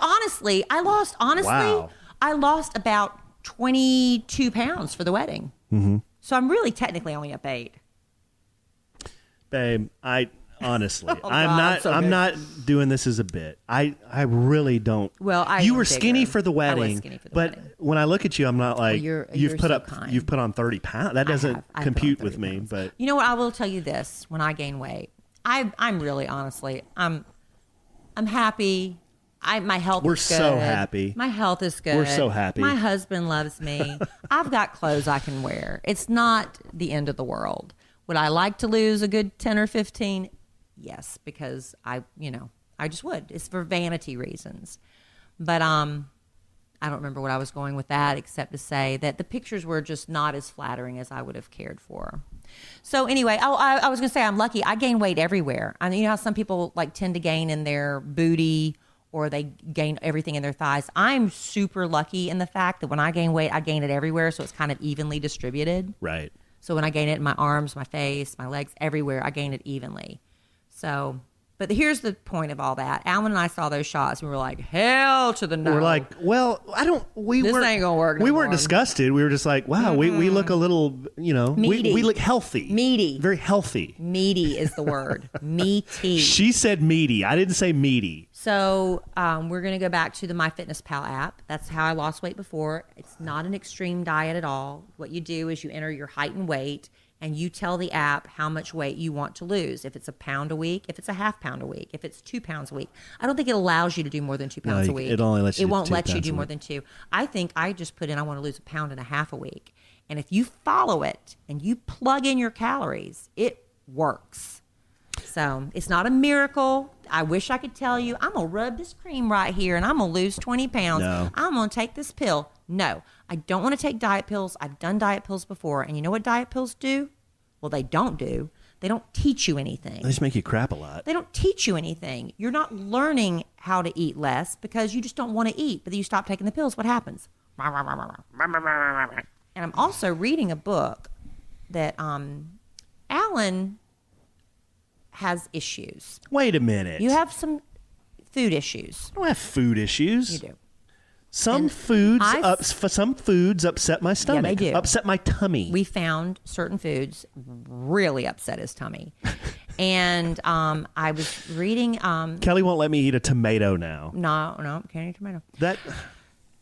Speaker 1: honestly, I lost about 22 pounds for the wedding. Mm-hmm. So I'm really technically only up 8.
Speaker 2: Babe, honestly, I'm not doing this as a bit. I really don't.
Speaker 1: Well,
Speaker 2: you were skinny for the wedding.
Speaker 1: I was skinny for the
Speaker 2: wedding. When I look at you, I'm not like you've put on 30 pounds. That doesn't compute with me.
Speaker 1: Pounds.
Speaker 2: But
Speaker 1: you know what? I will tell you this: when I gain weight, I'm really honestly, I'm happy. My health is good.
Speaker 2: We're so happy.
Speaker 1: My health is good.
Speaker 2: We're so happy.
Speaker 1: My husband loves me. I've got clothes I can wear. It's not the end of the world. Would I like to lose a good 10 or 15? Yes, because I just would. It's for vanity reasons. But I don't remember what I was going with that except to say that the pictures were just not as flattering as I would have cared for. So anyway, I was going to say I'm lucky. I gain weight everywhere. I mean, you know how some people tend to gain in their booty or they gain everything in their thighs. I'm super lucky in the fact that when I gain weight, I gain it everywhere, so it's kind of evenly distributed.
Speaker 2: Right.
Speaker 1: So when I gain it in my arms, my face, my legs, everywhere, I gain it evenly. So, but here's the point of all that. Alan and I saw those shots and we were like, hell to the no.
Speaker 2: We're like, well,
Speaker 1: this ain't gonna work.
Speaker 2: We weren't disgusted. We were just like, wow, we look a little,
Speaker 1: meaty.
Speaker 2: We look healthy.
Speaker 1: Meaty.
Speaker 2: Very healthy.
Speaker 1: Meaty is the word. Meaty.
Speaker 2: She said meaty. I didn't say meaty.
Speaker 1: So we're going to go back to the MyFitnessPal app. That's how I lost weight before. It's not an extreme diet at all. What you do is you enter your height and weight, and you tell the app how much weight you want to lose. If it's a pound a week, if it's a half pound a week, if it's 2 pounds a week. I don't think it allows you to do more than 2 pounds a week.
Speaker 2: It only lets you.
Speaker 1: It won't let you do more than 2. I think I just put in I want to lose 1.5 pounds a week, and if you follow it and you plug in your calories, it works. So it's not a miracle. I wish I could tell you, I'm going to rub this cream right here and I'm going to lose 20 pounds.
Speaker 2: No.
Speaker 1: I'm going to take this pill. No, I don't want to take diet pills. I've done diet pills before. And you know what diet pills do? Well, they don't do. They don't teach you anything.
Speaker 2: They just make you crap a lot.
Speaker 1: They don't teach you anything. You're not learning how to eat less because you just don't want to eat. But then you stop taking the pills. What happens? And I'm also reading a book that Alan has issues.
Speaker 2: Wait a minute.
Speaker 1: You have some food issues.
Speaker 2: I don't have food issues.
Speaker 1: You do.
Speaker 2: Some foods upset my stomach.
Speaker 1: Yeah, they do.
Speaker 2: Upset my tummy.
Speaker 1: We found certain foods really upset his tummy. And I was reading.
Speaker 2: Kelly won't let me eat a tomato now.
Speaker 1: No, can't eat tomato.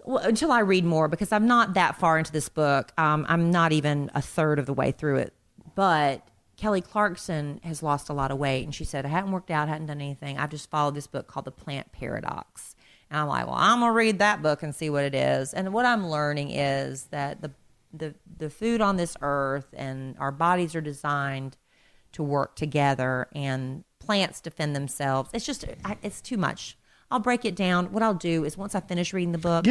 Speaker 1: Well, until I read more, because I'm not that far into this book. I'm not even a third of the way through it. But Kelly Clarkson has lost a lot of weight. And she said, I hadn't worked out, hadn't done anything. I've just followed this book called The Plant Paradox. And I'm like, well, I'm going to read that book and see what it is. And what I'm learning is that the food on this earth and our bodies are designed to work together, and plants defend themselves. It's too much. I'll break it down. What I'll do is once I finish reading the book,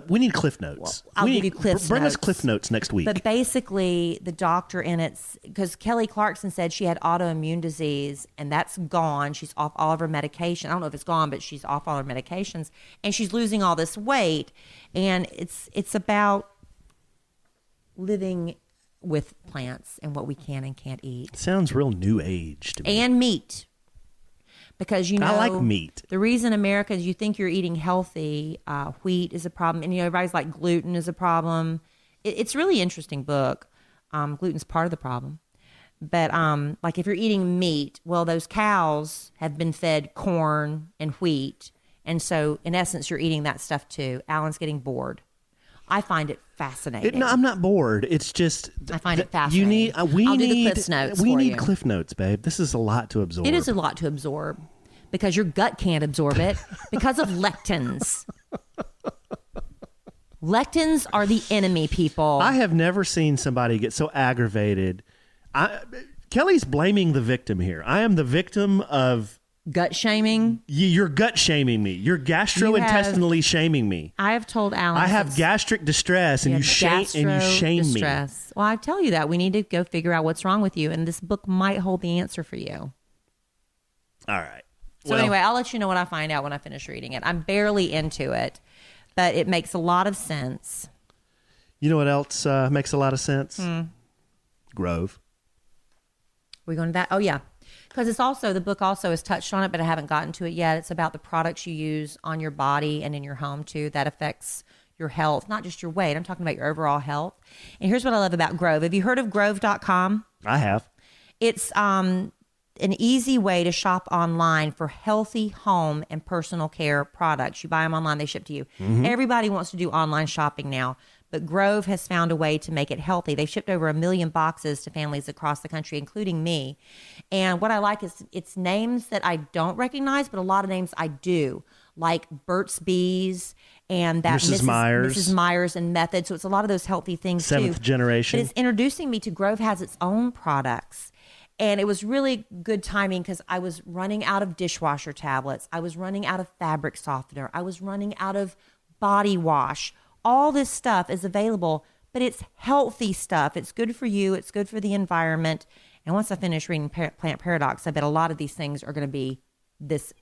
Speaker 2: we need Cliff Notes.
Speaker 1: I'll give you Cliff Notes.
Speaker 2: Bring us Cliff Notes next week.
Speaker 1: But basically, the doctor in it, because Kelly Clarkson said she had autoimmune disease, and that's gone. She's off all of her medication. I don't know if it's gone, but she's off all her medications, and she's losing all this weight. And it's about living with plants and what we can and can't eat.
Speaker 2: Sounds real new age to me.
Speaker 1: And meat. Because,
Speaker 2: I like meat.
Speaker 1: The reason America is you think you're eating healthy, wheat is a problem. And, everybody's like gluten is a problem. It's a really interesting book. Gluten's part of the problem. But like if you're eating meat, well, those cows have been fed corn and wheat. And so, in essence, you're eating that stuff too. Alan's getting bored. I find it fascinating.
Speaker 2: I'm not bored. It's just
Speaker 1: I find it fascinating.
Speaker 2: I'll do the Cliff Notes. We need Cliff Notes, babe. This is a lot to absorb.
Speaker 1: It is a lot to absorb because your gut can't absorb it because of lectins. Lectins are the enemy, people.
Speaker 2: I have never seen somebody get so aggravated. Kelly's blaming the victim here. I am the victim of
Speaker 1: gut shaming.
Speaker 2: You're gut shaming me. You're gastrointestinally shaming me.
Speaker 1: I have told Alan
Speaker 2: I have gastric distress, and you shame me.
Speaker 1: Well, I tell you that we need to go figure out what's wrong with you, and this book might hold the answer for you.
Speaker 2: All right.
Speaker 1: So anyway, I'll let you know what I find out when I finish reading it. I'm barely into it, but it makes a lot of sense.
Speaker 2: You know what else makes a lot of sense? Grove.
Speaker 1: Are we going to that? Oh yeah. Because the book also has touched on it, but I haven't gotten to it yet. It's about the products you use on your body and in your home too that affects your health, not just your weight. I'm talking about your overall health. And here's what I love about Grove. Have you heard of Grove.com?
Speaker 2: I have.
Speaker 1: It's an easy way to shop online for healthy home and personal care products. You buy them online, they ship to you. Mm-hmm. Everybody wants to do online shopping now. But Grove has found a way to make it healthy. They've shipped over 1 million boxes to families across the country, including me. And what I like is it's names that I don't recognize, but a lot of names I do, like Burt's Bees and that Mrs. Myers and Method. So it's a lot of those healthy things too.
Speaker 2: Seventh generation.
Speaker 1: But it's introducing me to Grove has its own products. And it was really good timing because I was running out of dishwasher tablets. I was running out of fabric softener. I was running out of body wash. All this stuff is available, but it's healthy stuff. It's good for you. It's good for the environment. And once I finish reading Plant Paradox, I bet a lot of these things are going to be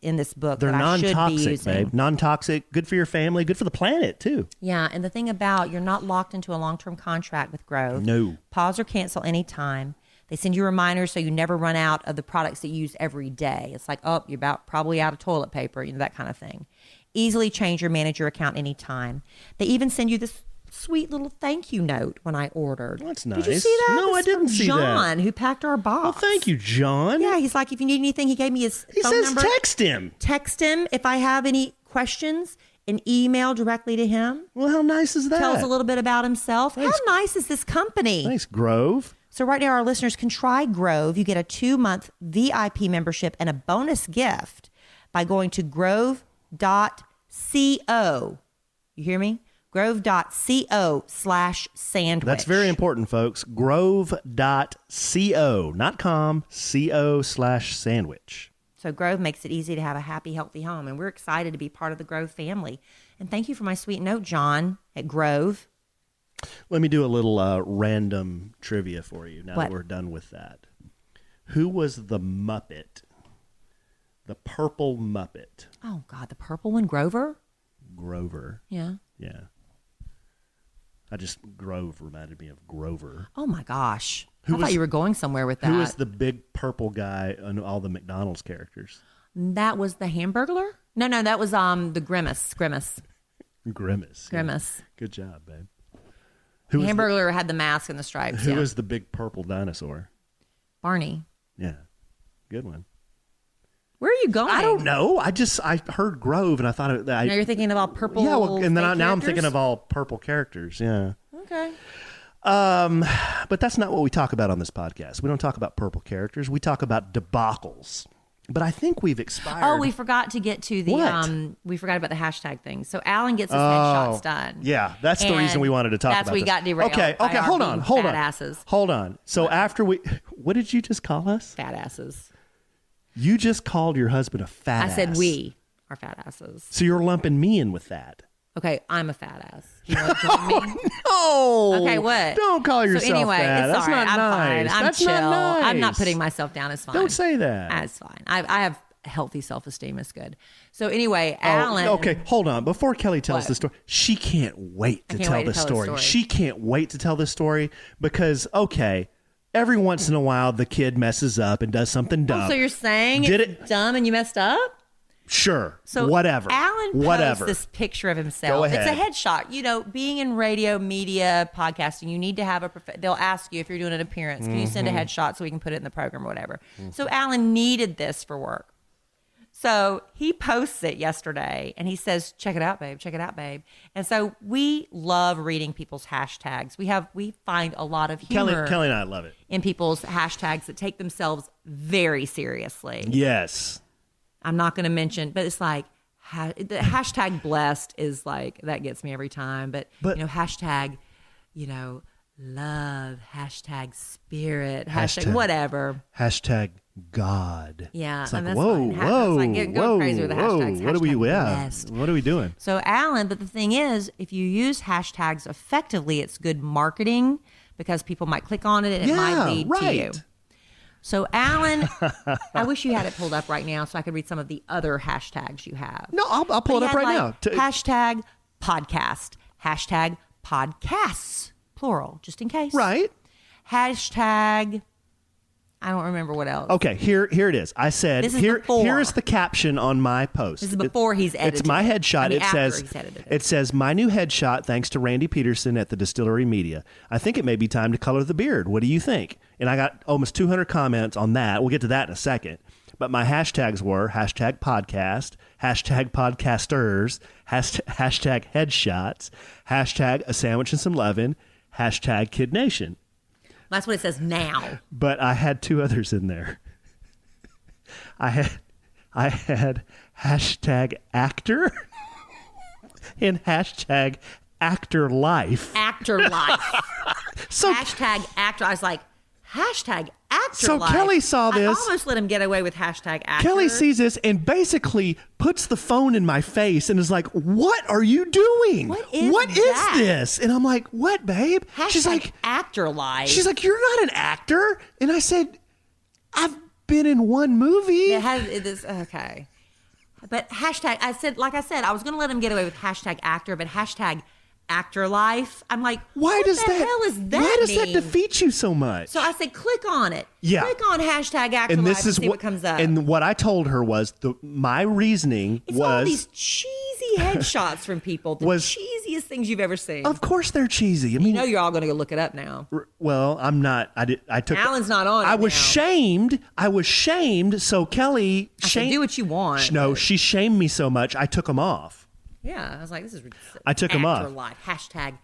Speaker 1: in this book.
Speaker 2: They're
Speaker 1: that
Speaker 2: non-toxic,
Speaker 1: I should be using.
Speaker 2: babe. Non-toxic, good for your family, good for the planet too.
Speaker 1: Yeah, and the thing about you're not locked into a long-term contract with Grove.
Speaker 2: No.
Speaker 1: Pause or cancel anytime. They send you reminders so you never run out of the products that you use every day. It's like, oh, you're probably out of toilet paper, that kind of thing. Easily change or manage your account anytime. They even send you this sweet little thank you note when I ordered.
Speaker 2: That's nice.
Speaker 1: Did you see that?
Speaker 2: No, I didn't see that.
Speaker 1: John, who packed our box.
Speaker 2: Well, thank you, John.
Speaker 1: Yeah, he's like, if you need anything, he gave me his phone number.
Speaker 2: He says text him.
Speaker 1: Text him if I have any questions. An email directly to him.
Speaker 2: Well, how nice is that?
Speaker 1: Tells a little bit about himself. Thanks. How nice is this company?
Speaker 2: Thanks, Grove.
Speaker 1: So right now, our listeners can try Grove. You get a 2-month VIP membership and a bonus gift by going to grove.co. You hear me? grove.co/sandwich.
Speaker 2: That's very important, folks. Grove.co, not com, co/sandwich.
Speaker 1: So Grove makes it easy to have a happy, healthy home. And we're excited to be part of the Grove family. And thank you for my sweet note, John, at Grove.
Speaker 2: Let me do a little random trivia for you now that we're done with that. Who was the Muppet? The purple Muppet.
Speaker 1: Oh, God, the purple one, Grover?
Speaker 2: Grover.
Speaker 1: Yeah.
Speaker 2: Yeah. Grove reminded me of Grover.
Speaker 1: Oh my gosh. I thought you were going somewhere with that.
Speaker 2: Who was the big purple guy on all the McDonald's characters?
Speaker 1: That was the Hamburglar? No, that was the Grimace.
Speaker 2: Grimace.
Speaker 1: Yeah.
Speaker 2: Good job, babe.
Speaker 1: The Hamburglar had the mask and the stripes.
Speaker 2: Who was the big purple dinosaur?
Speaker 1: Barney.
Speaker 2: Yeah. Good one.
Speaker 1: Where are you going?
Speaker 2: I don't know. I heard Grove and I thought
Speaker 1: now you're thinking of all purple.
Speaker 2: Yeah, well, and then now I'm thinking
Speaker 1: characters?
Speaker 2: of all purple characters. Yeah.
Speaker 1: Okay.
Speaker 2: But that's not what we talk about on this podcast. We don't talk about purple characters. We talk about debacles. But I think we've expired.
Speaker 1: Oh, we forgot to get to the we forgot about the hashtag thing. So Alan gets his headshots done.
Speaker 2: Yeah, that's the reason we wanted to talk about
Speaker 1: this. That's we got derailed.
Speaker 2: Okay, hold on.
Speaker 1: Asses.
Speaker 2: Hold on. So after what did you just call us?
Speaker 1: Fat asses.
Speaker 2: You just called your husband a fat ass.
Speaker 1: I said we are fat asses.
Speaker 2: So you're lumping me in with that.
Speaker 1: Okay, I'm a fat ass. You want to join me?
Speaker 2: No.
Speaker 1: Okay, what?
Speaker 2: Don't call yourself
Speaker 1: so anyway,
Speaker 2: fat.
Speaker 1: It's
Speaker 2: That's
Speaker 1: all right.
Speaker 2: not
Speaker 1: I'm
Speaker 2: nice.
Speaker 1: fine. I'm
Speaker 2: That's
Speaker 1: chill.
Speaker 2: not nice.
Speaker 1: I'm not putting myself down. It's fine.
Speaker 2: Don't say that.
Speaker 1: That's fine. I have healthy self-esteem. It's good. So anyway, Alan.
Speaker 2: Okay, hold on. Before Kelly tells the story, she can't wait to tell this story. She can't wait to tell this story because, every once in a while the kid messes up and does something dumb.
Speaker 1: So you're saying it's dumb and you messed up?
Speaker 2: Sure.
Speaker 1: So
Speaker 2: whatever.
Speaker 1: Alan posts this picture of himself.
Speaker 2: Go ahead.
Speaker 1: It's a headshot. You know, being in radio, media, podcasting, you need to have they'll ask you if you're doing an appearance, can you send a headshot so we can put it in the program or whatever. So Alan needed this for work. So he posts it yesterday and he says, check it out, babe. Check it out, babe. And so we love reading people's hashtags. We find a lot of humor.
Speaker 2: Kelly and I love it.
Speaker 1: In people's hashtags that take themselves very seriously.
Speaker 2: Yes.
Speaker 1: I'm not going to mention, but it's like the hashtag blessed is like, that gets me every time. But hashtag, love, hashtag spirit, hashtag whatever.
Speaker 2: Hashtag God.
Speaker 1: Yeah.
Speaker 2: It's like,
Speaker 1: and that's
Speaker 2: whoa,
Speaker 1: fine. It's like go crazy with the hashtags.
Speaker 2: What are we doing?
Speaker 1: So Alan, but the thing is, if you use hashtags effectively, it's good marketing because people might click on it and it might lead to you. So Alan, I wish you had it pulled up right now so I could read some of the other hashtags you have.
Speaker 2: No, I'll pull it up right now.
Speaker 1: Hashtag podcast, hashtag podcasts, plural, just in case.
Speaker 2: Right.
Speaker 1: Hashtag, I don't remember what else.
Speaker 2: Okay, here it is. I said, here is the caption on my post.
Speaker 1: This is before he's edited.
Speaker 2: It's my headshot.
Speaker 1: I mean, after he's edited it.
Speaker 2: It says, my new headshot thanks to Randy Peterson at the Distillery Media. I think it may be time to color the beard. What do you think? And I got almost 200 comments on that. We'll get to that in a second. But my hashtags were hashtag podcast, hashtag podcasters, hashtag headshots, hashtag a sandwich and some lovin', hashtag Kid Nation.
Speaker 1: That's what it says now.
Speaker 2: But I had two others in there. I had hashtag actor and hashtag actor life.
Speaker 1: Actor life.
Speaker 2: So
Speaker 1: hashtag actor. I was like, hashtag actor
Speaker 2: so
Speaker 1: life.
Speaker 2: Kelly saw this.
Speaker 1: I almost let him get away with hashtag actor.
Speaker 2: Kelly sees this and basically puts the phone in my face and is like, what are you doing?
Speaker 1: What is
Speaker 2: this? And I'm like, what, babe?
Speaker 1: Hashtag
Speaker 2: she's like,
Speaker 1: actor life.
Speaker 2: She's like, you're not an actor. And I said, I've been in one movie.
Speaker 1: It is okay. But hashtag, like I said, I was going to let him get away with hashtag actor, but hashtag actor life. I'm like, what the hell is that?
Speaker 2: Why does that defeat you so much?
Speaker 1: So I said, click on it.
Speaker 2: Yeah.
Speaker 1: Click on hashtag actor
Speaker 2: and
Speaker 1: life and see what comes up.
Speaker 2: And what I told her was my reasoning
Speaker 1: was all these cheesy headshots from people. The cheesiest things you've ever seen.
Speaker 2: Of course they're cheesy. I mean,
Speaker 1: you're all going to go look it up now.
Speaker 2: Well, I'm not. I took.
Speaker 1: Alan's not on it.
Speaker 2: I was shamed. So Kelly,
Speaker 1: do what you want.
Speaker 2: No, she shamed me so much. I took them off.
Speaker 1: Yeah, I was like, this is ridiculous.
Speaker 2: I took them off.
Speaker 1: Actor life. Hashtag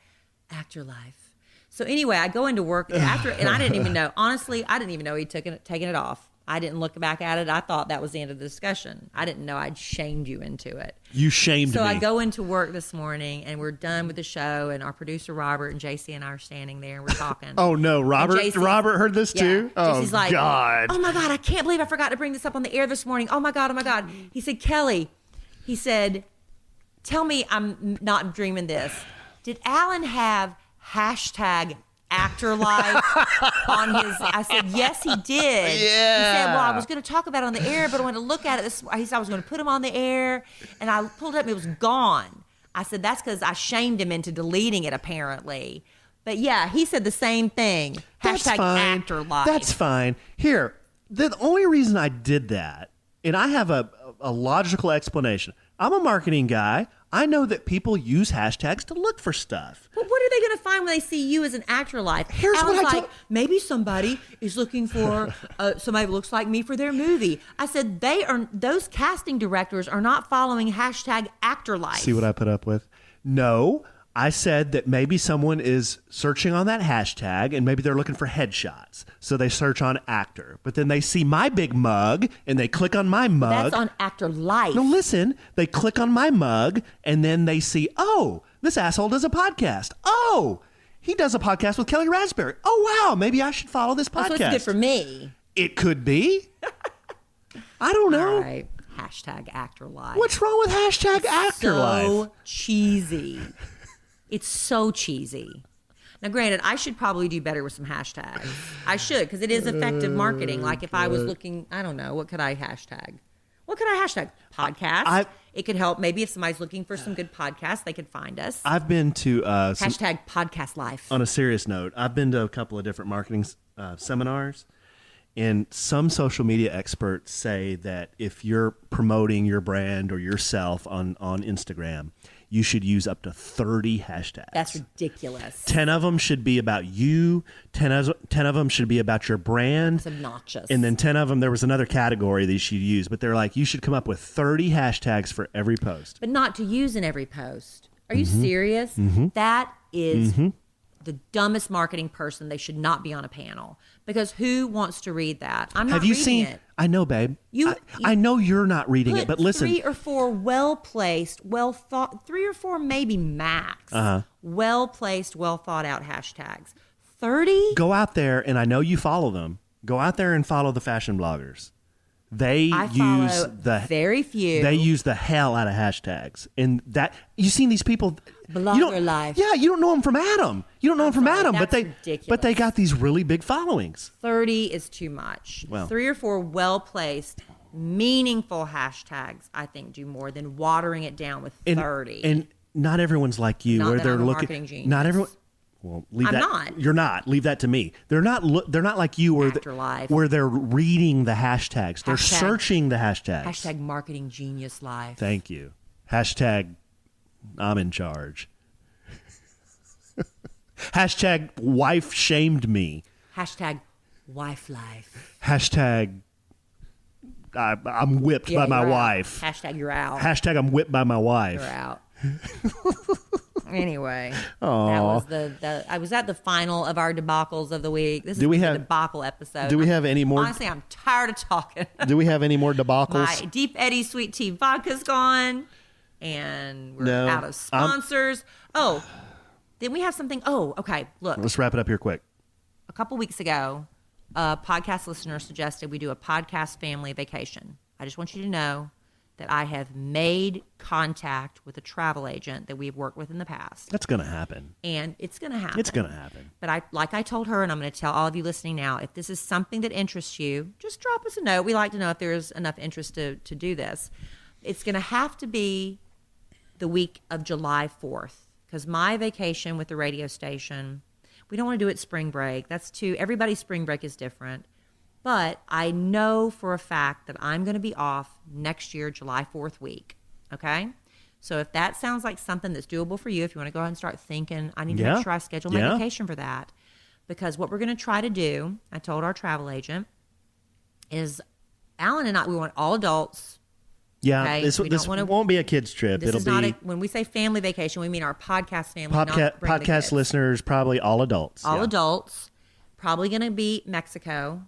Speaker 1: actor life. So anyway, I go into work after, and I didn't even know. Honestly, I didn't even know he'd taken it off. I didn't look back at it. I thought that was the end of the discussion. I didn't know I'd shamed you into it.
Speaker 2: You shamed me.
Speaker 1: So I go into work this morning, and we're done with the show, and our producer Robert and JC and I are standing there, and we're talking.
Speaker 2: Oh no, Robert heard this too? Oh,
Speaker 1: JC's like,
Speaker 2: God.
Speaker 1: Oh my God, I can't believe I forgot to bring this up on the air this morning. Oh my God. He said, Kelly, tell me I'm not dreaming this. Did Alan have hashtag actor life on his? I said, yes, he did.
Speaker 2: Yeah.
Speaker 1: He said, well, I was going to talk about it on the air, but I wanted to look at it. He said I was going to put him on the air, and I pulled it up and it was gone. I said, that's because I shamed him into deleting it, apparently. But yeah, he said the same thing.
Speaker 2: That's
Speaker 1: Hashtag
Speaker 2: fine.
Speaker 1: actor life.
Speaker 2: That's fine. Here, the only reason I did that, and I have a logical explanation. I'm a marketing guy. I know that people use hashtags to look for stuff.
Speaker 1: But what are they going to find when they see you as an actor life?
Speaker 2: Here's
Speaker 1: I was
Speaker 2: what I
Speaker 1: like, maybe somebody is looking for somebody who looks like me for their movie. I said, those casting directors are not following hashtag actor life.
Speaker 2: See what I put up with? No, I said that maybe someone is searching on that hashtag and maybe they're looking for headshots. So they search on actor, but then they see my big mug and they click on my mug.
Speaker 1: That's on actor life.
Speaker 2: No, listen, they click on my mug and then they see, oh, this asshole does a podcast. Oh, he does a podcast with Kelly Raspberry. Oh, wow, maybe I should follow this podcast.
Speaker 1: That's what's good for me.
Speaker 2: It could be. I don't know.
Speaker 1: All right. Hashtag actor life.
Speaker 2: What's wrong with hashtag actor life?
Speaker 1: So cheesy. It's so cheesy. Now, granted, I should probably do better with some hashtags. I should, because it is effective marketing. Like if I was looking, I don't know, what could I hashtag? What could I hashtag? Podcast. It could help. Maybe if somebody's looking for some good podcasts, they could find us.
Speaker 2: I've been to
Speaker 1: hashtag podcast life.
Speaker 2: On a serious note, I've been to a couple of different marketing seminars, and some social media experts say that if you're promoting your brand or yourself on Instagram, you should use up to 30 hashtags.
Speaker 1: That's ridiculous.
Speaker 2: 10 of them should be about you. 10 of them should be about your brand.
Speaker 1: It's obnoxious.
Speaker 2: And then 10 of them, there was another category that you should use, but they're like, you should come up with 30 hashtags for every post.
Speaker 1: But not to use in every post. Are you serious? That is the dumbest marketing person. They should not be on a panel, because who wants to read that? I'm not reading it.
Speaker 2: I know, babe. I know you're not reading it, but listen.
Speaker 1: 3 or 4 well-placed, well-thought, 3 or 4 maybe max, well-placed, well-thought-out hashtags. 30?
Speaker 2: Go out there, and I know you follow them. Go out there and follow the fashion bloggers. I follow
Speaker 1: very few.
Speaker 2: They use the hell out of hashtags, and that you've seen these people.
Speaker 1: Blogger life.
Speaker 2: Yeah, you don't know them from Adam. You don't know them from Adam, but
Speaker 1: ridiculous.
Speaker 2: they got these really big followings.
Speaker 1: 30 is too much.
Speaker 2: Well,
Speaker 1: 3 or 4 well-placed, meaningful hashtags, I think, do more than watering it down with 30.
Speaker 2: And not everyone's like you,
Speaker 1: Not
Speaker 2: where
Speaker 1: that
Speaker 2: they're
Speaker 1: I'm a
Speaker 2: looking.
Speaker 1: marketing genius.
Speaker 2: Not everyone. Well, leave
Speaker 1: I'm
Speaker 2: that.
Speaker 1: not.
Speaker 2: You're not. Leave that to me. They're not like you, where they're reading the hashtags. They're searching the hashtags.
Speaker 1: Hashtag marketing genius life.
Speaker 2: Thank you. Hashtag I'm in charge. Hashtag wife shamed me.
Speaker 1: Hashtag wife life.
Speaker 2: Hashtag I'm whipped by my wife.
Speaker 1: Hashtag you're out.
Speaker 2: Hashtag I'm whipped by my wife.
Speaker 1: You're out. Anyway,
Speaker 2: Aww.
Speaker 1: that was I was at the final of our debacles of the week. This is
Speaker 2: the
Speaker 1: debacle episode.
Speaker 2: Do we have any more?
Speaker 1: Honestly, I'm tired of talking.
Speaker 2: Do we have any more debacles?
Speaker 1: My Deep Eddy Sweet Tea vodka's gone, and we're out of sponsors. Then we have something. Oh, okay. Look,
Speaker 2: let's wrap it up here quick.
Speaker 1: A couple weeks ago, a podcast listener suggested we do a podcast family vacation. I just want you to know that I have made contact with a travel agent that we've worked with in the past.
Speaker 2: That's going to happen.
Speaker 1: And it's going to happen.
Speaker 2: It's going to happen.
Speaker 1: But like I told her, and I'm going to tell all of you listening now, if this is something that interests you, just drop us a note. We like to know if there's enough interest to do this. It's going to have to be the week of July 4th, because my vacation with the radio station, we don't want to do it spring break. Everybody's spring break is different. But I know for a fact that I'm going to be off next year, July 4th week. Okay? So if that sounds like something that's doable for you, if you want to go ahead and start thinking, I need to make sure I schedule my vacation for that. Because what we're going to try to do, I told our travel agent, is Alan and I, we want all adults.
Speaker 2: Yeah,
Speaker 1: okay?
Speaker 2: this won't be a kids trip.
Speaker 1: It'll be when we say family vacation, we mean our podcast family.
Speaker 2: Podcast listeners, probably all adults.
Speaker 1: All adults. Probably going to be Mexico,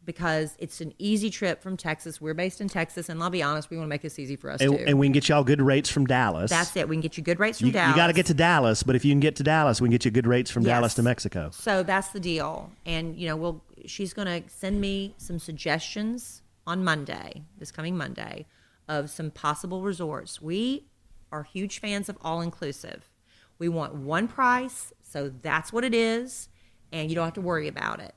Speaker 1: because it's an easy trip from Texas. We're based in Texas, and I'll be honest, we want to make this easy for us, too.
Speaker 2: And we can get y'all good rates from Dallas.
Speaker 1: That's it. We can get you good rates from Dallas.
Speaker 2: You got to get to Dallas, but if you can get to Dallas, we can get you good rates from Dallas to Mexico.
Speaker 1: So that's the deal. And, she's going to send me some suggestions on Monday, this coming Monday, of some possible resorts. We are huge fans of all-inclusive. We want one price, so that's what it is, and you don't have to worry about it,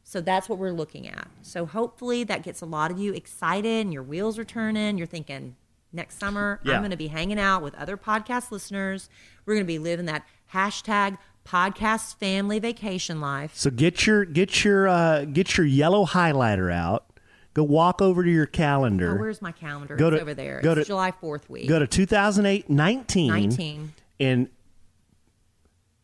Speaker 1: So that's what we're looking at. So hopefully that gets a lot of you excited and your wheels are turning. You're thinking, next summer,
Speaker 2: Yeah.
Speaker 1: I'm going to be hanging out with other podcast listeners. We're going to be living that hashtag podcast family vacation life.
Speaker 2: So get your yellow highlighter out. Go walk over to your calendar.
Speaker 1: Oh, where's my calendar?
Speaker 2: Go
Speaker 1: It's
Speaker 2: to-
Speaker 1: over there.
Speaker 2: go
Speaker 1: It's
Speaker 2: to-
Speaker 1: July 4th week.
Speaker 2: Go to 2019
Speaker 1: 19.
Speaker 2: and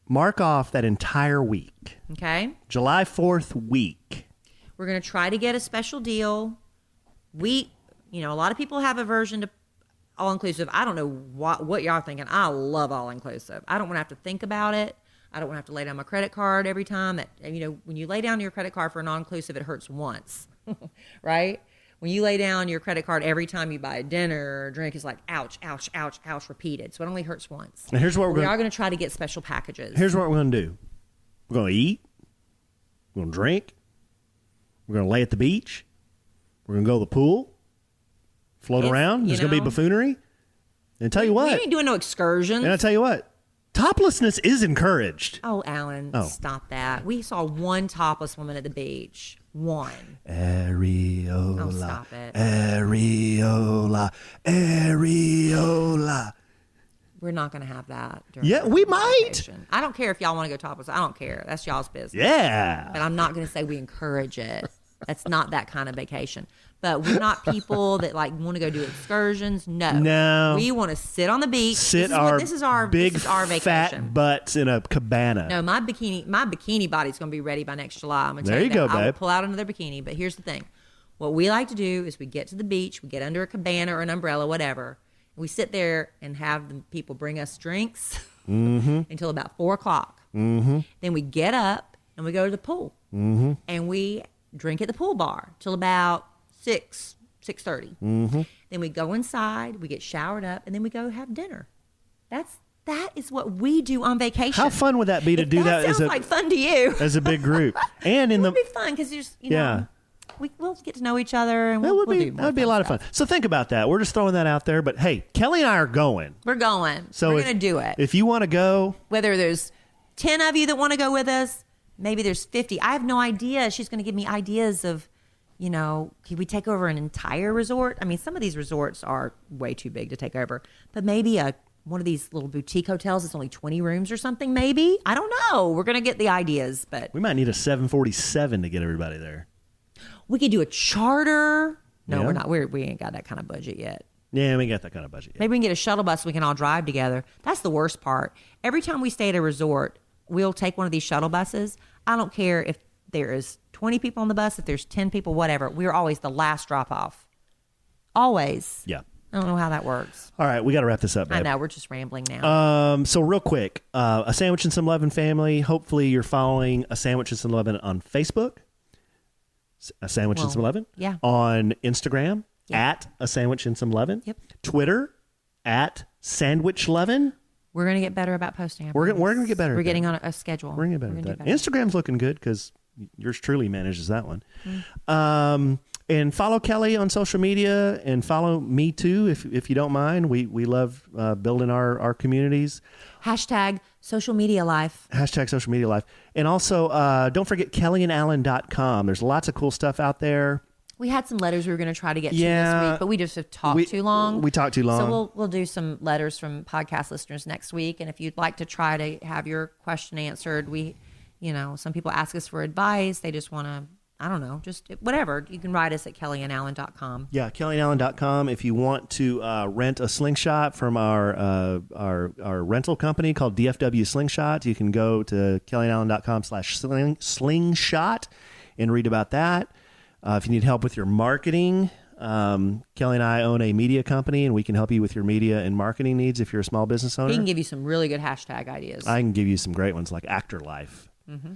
Speaker 2: mark off that entire week.
Speaker 1: Okay.
Speaker 2: July 4th week.
Speaker 1: We're going to try to get a special deal. A lot of people have aversion to all-inclusive. I don't know what y'all are thinking. I love all-inclusive. I don't want to have to think about it. I don't want to have to lay down my credit card every time. When you lay down your credit card for a non-inclusive, it hurts once, right? When you lay down your credit card every time you buy a dinner or drink, it's like, ouch, ouch, ouch, ouch, repeated. So it only hurts once.
Speaker 2: And here's what
Speaker 1: we are going to try to get special packages.
Speaker 2: Here's what we're going to do. We're going to eat. We're going to drink. We're going to lay at the beach. We're going to go to the pool. Float around. There's going to be buffoonery. And tell you what.
Speaker 1: We ain't doing no excursions.
Speaker 2: And I tell you what. Toplessness is encouraged.
Speaker 1: Oh, Alan, stop that. We saw one topless woman at the beach. One.
Speaker 2: Areola.
Speaker 1: Oh, stop it.
Speaker 2: Areola. Areola.
Speaker 1: We're not going to have that. During
Speaker 2: Yeah, we might.
Speaker 1: vacation. I don't care if y'all want to go topless. I don't care. That's y'all's business.
Speaker 2: Yeah.
Speaker 1: But I'm not going to say we encourage it. That's not that kind of vacation. But we're not people that want to go do excursions. No. We want to sit on the beach.
Speaker 2: This is our big vacation. Fat butts in a cabana.
Speaker 1: No, my bikini body's going to be ready by next July. I'm going to tell
Speaker 2: There
Speaker 1: you
Speaker 2: you go,
Speaker 1: that. I will
Speaker 2: babe.
Speaker 1: pull out another bikini. But here's the thing. What we like to do is we get to the beach, we get under a cabana or an umbrella, whatever. We sit there and have the people bring us drinks until about 4 o'clock. Mm-hmm. Then we get up and we go to the pool. Mm-hmm. And we drink at the pool bar till about 6:30. Mm-hmm. Then we go inside, we get showered up, and then we go have dinner. That is what we do on vacation.
Speaker 2: How fun would that be to do that?
Speaker 1: Sounds like fun to you.
Speaker 2: As a big group, and
Speaker 1: it would be fun because we'll get to know each other, and
Speaker 2: that
Speaker 1: we'll
Speaker 2: would be a lot of fun. So think about that. We're just throwing that out there, but hey, Kelly and I are going.
Speaker 1: We're going.
Speaker 2: So
Speaker 1: we're going to do it.
Speaker 2: If you want to go,
Speaker 1: whether there's 10 of you that want to go with us, maybe there's 50. I have no idea. She's going to give me ideas of, can we take over an entire resort? I mean, some of these resorts are way too big to take over, but maybe one of these little boutique hotels that's only 20 rooms or something, maybe. I don't know. We're going to get the ideas, but
Speaker 2: we might need a 747 to get everybody there.
Speaker 1: We could do a charter. No,
Speaker 2: Yeah.
Speaker 1: we're not. We ain't got that kind of budget yet.
Speaker 2: Yeah, we got that kind of budget.
Speaker 1: Maybe we can get a shuttle bus so we can all drive together. That's the worst part. Every time we stay at a resort, we'll take one of these shuttle buses. I don't care if there is 20 people on the bus, if there's 10 people, whatever. We're always the last drop off. Always.
Speaker 2: Yeah.
Speaker 1: I don't know how that works.
Speaker 2: All right, we got to wrap this up, babe.
Speaker 1: I know, we're just rambling now.
Speaker 2: So real quick, A Sandwich and Some Lovin' family. Hopefully you're following A Sandwich and Some Lovin' on Facebook. A Sandwich and Some Lovin'.
Speaker 1: Yeah.
Speaker 2: On Instagram, at A Sandwich and Some Lovin'.
Speaker 1: Yep.
Speaker 2: Twitter, at Sandwich Lovin'.
Speaker 1: We're going to get better about posting.
Speaker 2: We're going to get better.
Speaker 1: We're
Speaker 2: at
Speaker 1: getting
Speaker 2: that.
Speaker 1: on a schedule.
Speaker 2: We're going to get better at that.
Speaker 1: Better.
Speaker 2: Instagram's looking good because yours truly manages that one. And follow Kelly on social media and follow me too, if you don't mind. We love building our communities.
Speaker 1: Hashtag social media life.
Speaker 2: Hashtag social media life. And also, don't forget KellieandAllen.com. There's lots of cool stuff out there.
Speaker 1: We had some letters we were going to try to get to this week, but we just have talked too long.
Speaker 2: We talked too long.
Speaker 1: So we'll do some letters from podcast listeners next week. And if you'd like to try to have your question answered, some people ask us for advice. They just want to, I don't know, just whatever. You can write us at KellieandAllen.com.
Speaker 2: Yeah, KellieandAllen.com. If you want to rent a slingshot from our rental company called DFW Slingshot, you can go to KellieandAllen.com/slingshot and read about that. If you need help with your marketing, Kelly and I own a media company, and we can help you with your media and marketing needs if you're a small business owner.
Speaker 1: He can give you some really good hashtag ideas.
Speaker 2: I can give you some great ones like Actor Life. Mm-hmm.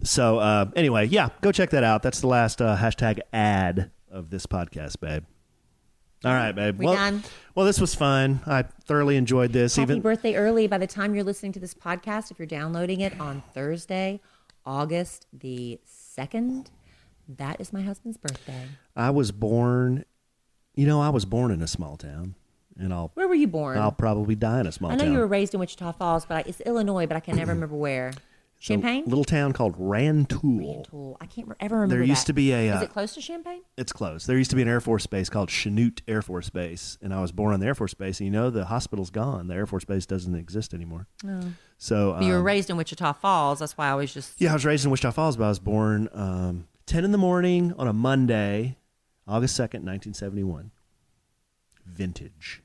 Speaker 2: So anyway, yeah, go check that out. That's the last hashtag ad of this podcast, babe. All right, babe.
Speaker 1: We done?
Speaker 2: Well, this was fun. I thoroughly enjoyed this.
Speaker 1: Happy birthday early. By the time you're listening to this podcast, if you're downloading it on Thursday, August the 2nd, that is my husband's birthday.
Speaker 2: I was born in a small town. And
Speaker 1: Where were you born?
Speaker 2: I'll probably die in a small town.
Speaker 1: I know you were raised in Wichita Falls, but it's Illinois, but I can never remember where. Champaign?
Speaker 2: A little town called Rantoul.
Speaker 1: Rantoul. I can't ever remember.
Speaker 2: There used to be a.
Speaker 1: Is it close to Champaign?
Speaker 2: It's close. There used to be an Air Force base called Chanute Air Force Base, and I was born on the Air Force Base. And the hospital's gone. The Air Force Base doesn't exist anymore.
Speaker 1: No.
Speaker 2: So
Speaker 1: But you were raised in Wichita Falls. That's why I was just.
Speaker 2: Yeah, I was raised in Wichita Falls, but I was born 10 in the morning on a Monday, August 2nd, 1971. Vintage.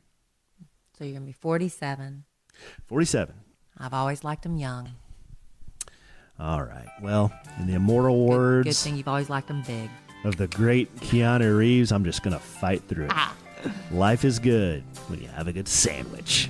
Speaker 1: So you're gonna be 47.
Speaker 2: 47.
Speaker 1: I've always liked them young.
Speaker 2: All right. Well, in the immortal words
Speaker 1: Good thing you've always liked them big.
Speaker 2: of the great Keanu Reeves, I'm just going to fight through it. Life is good when you have a good sandwich.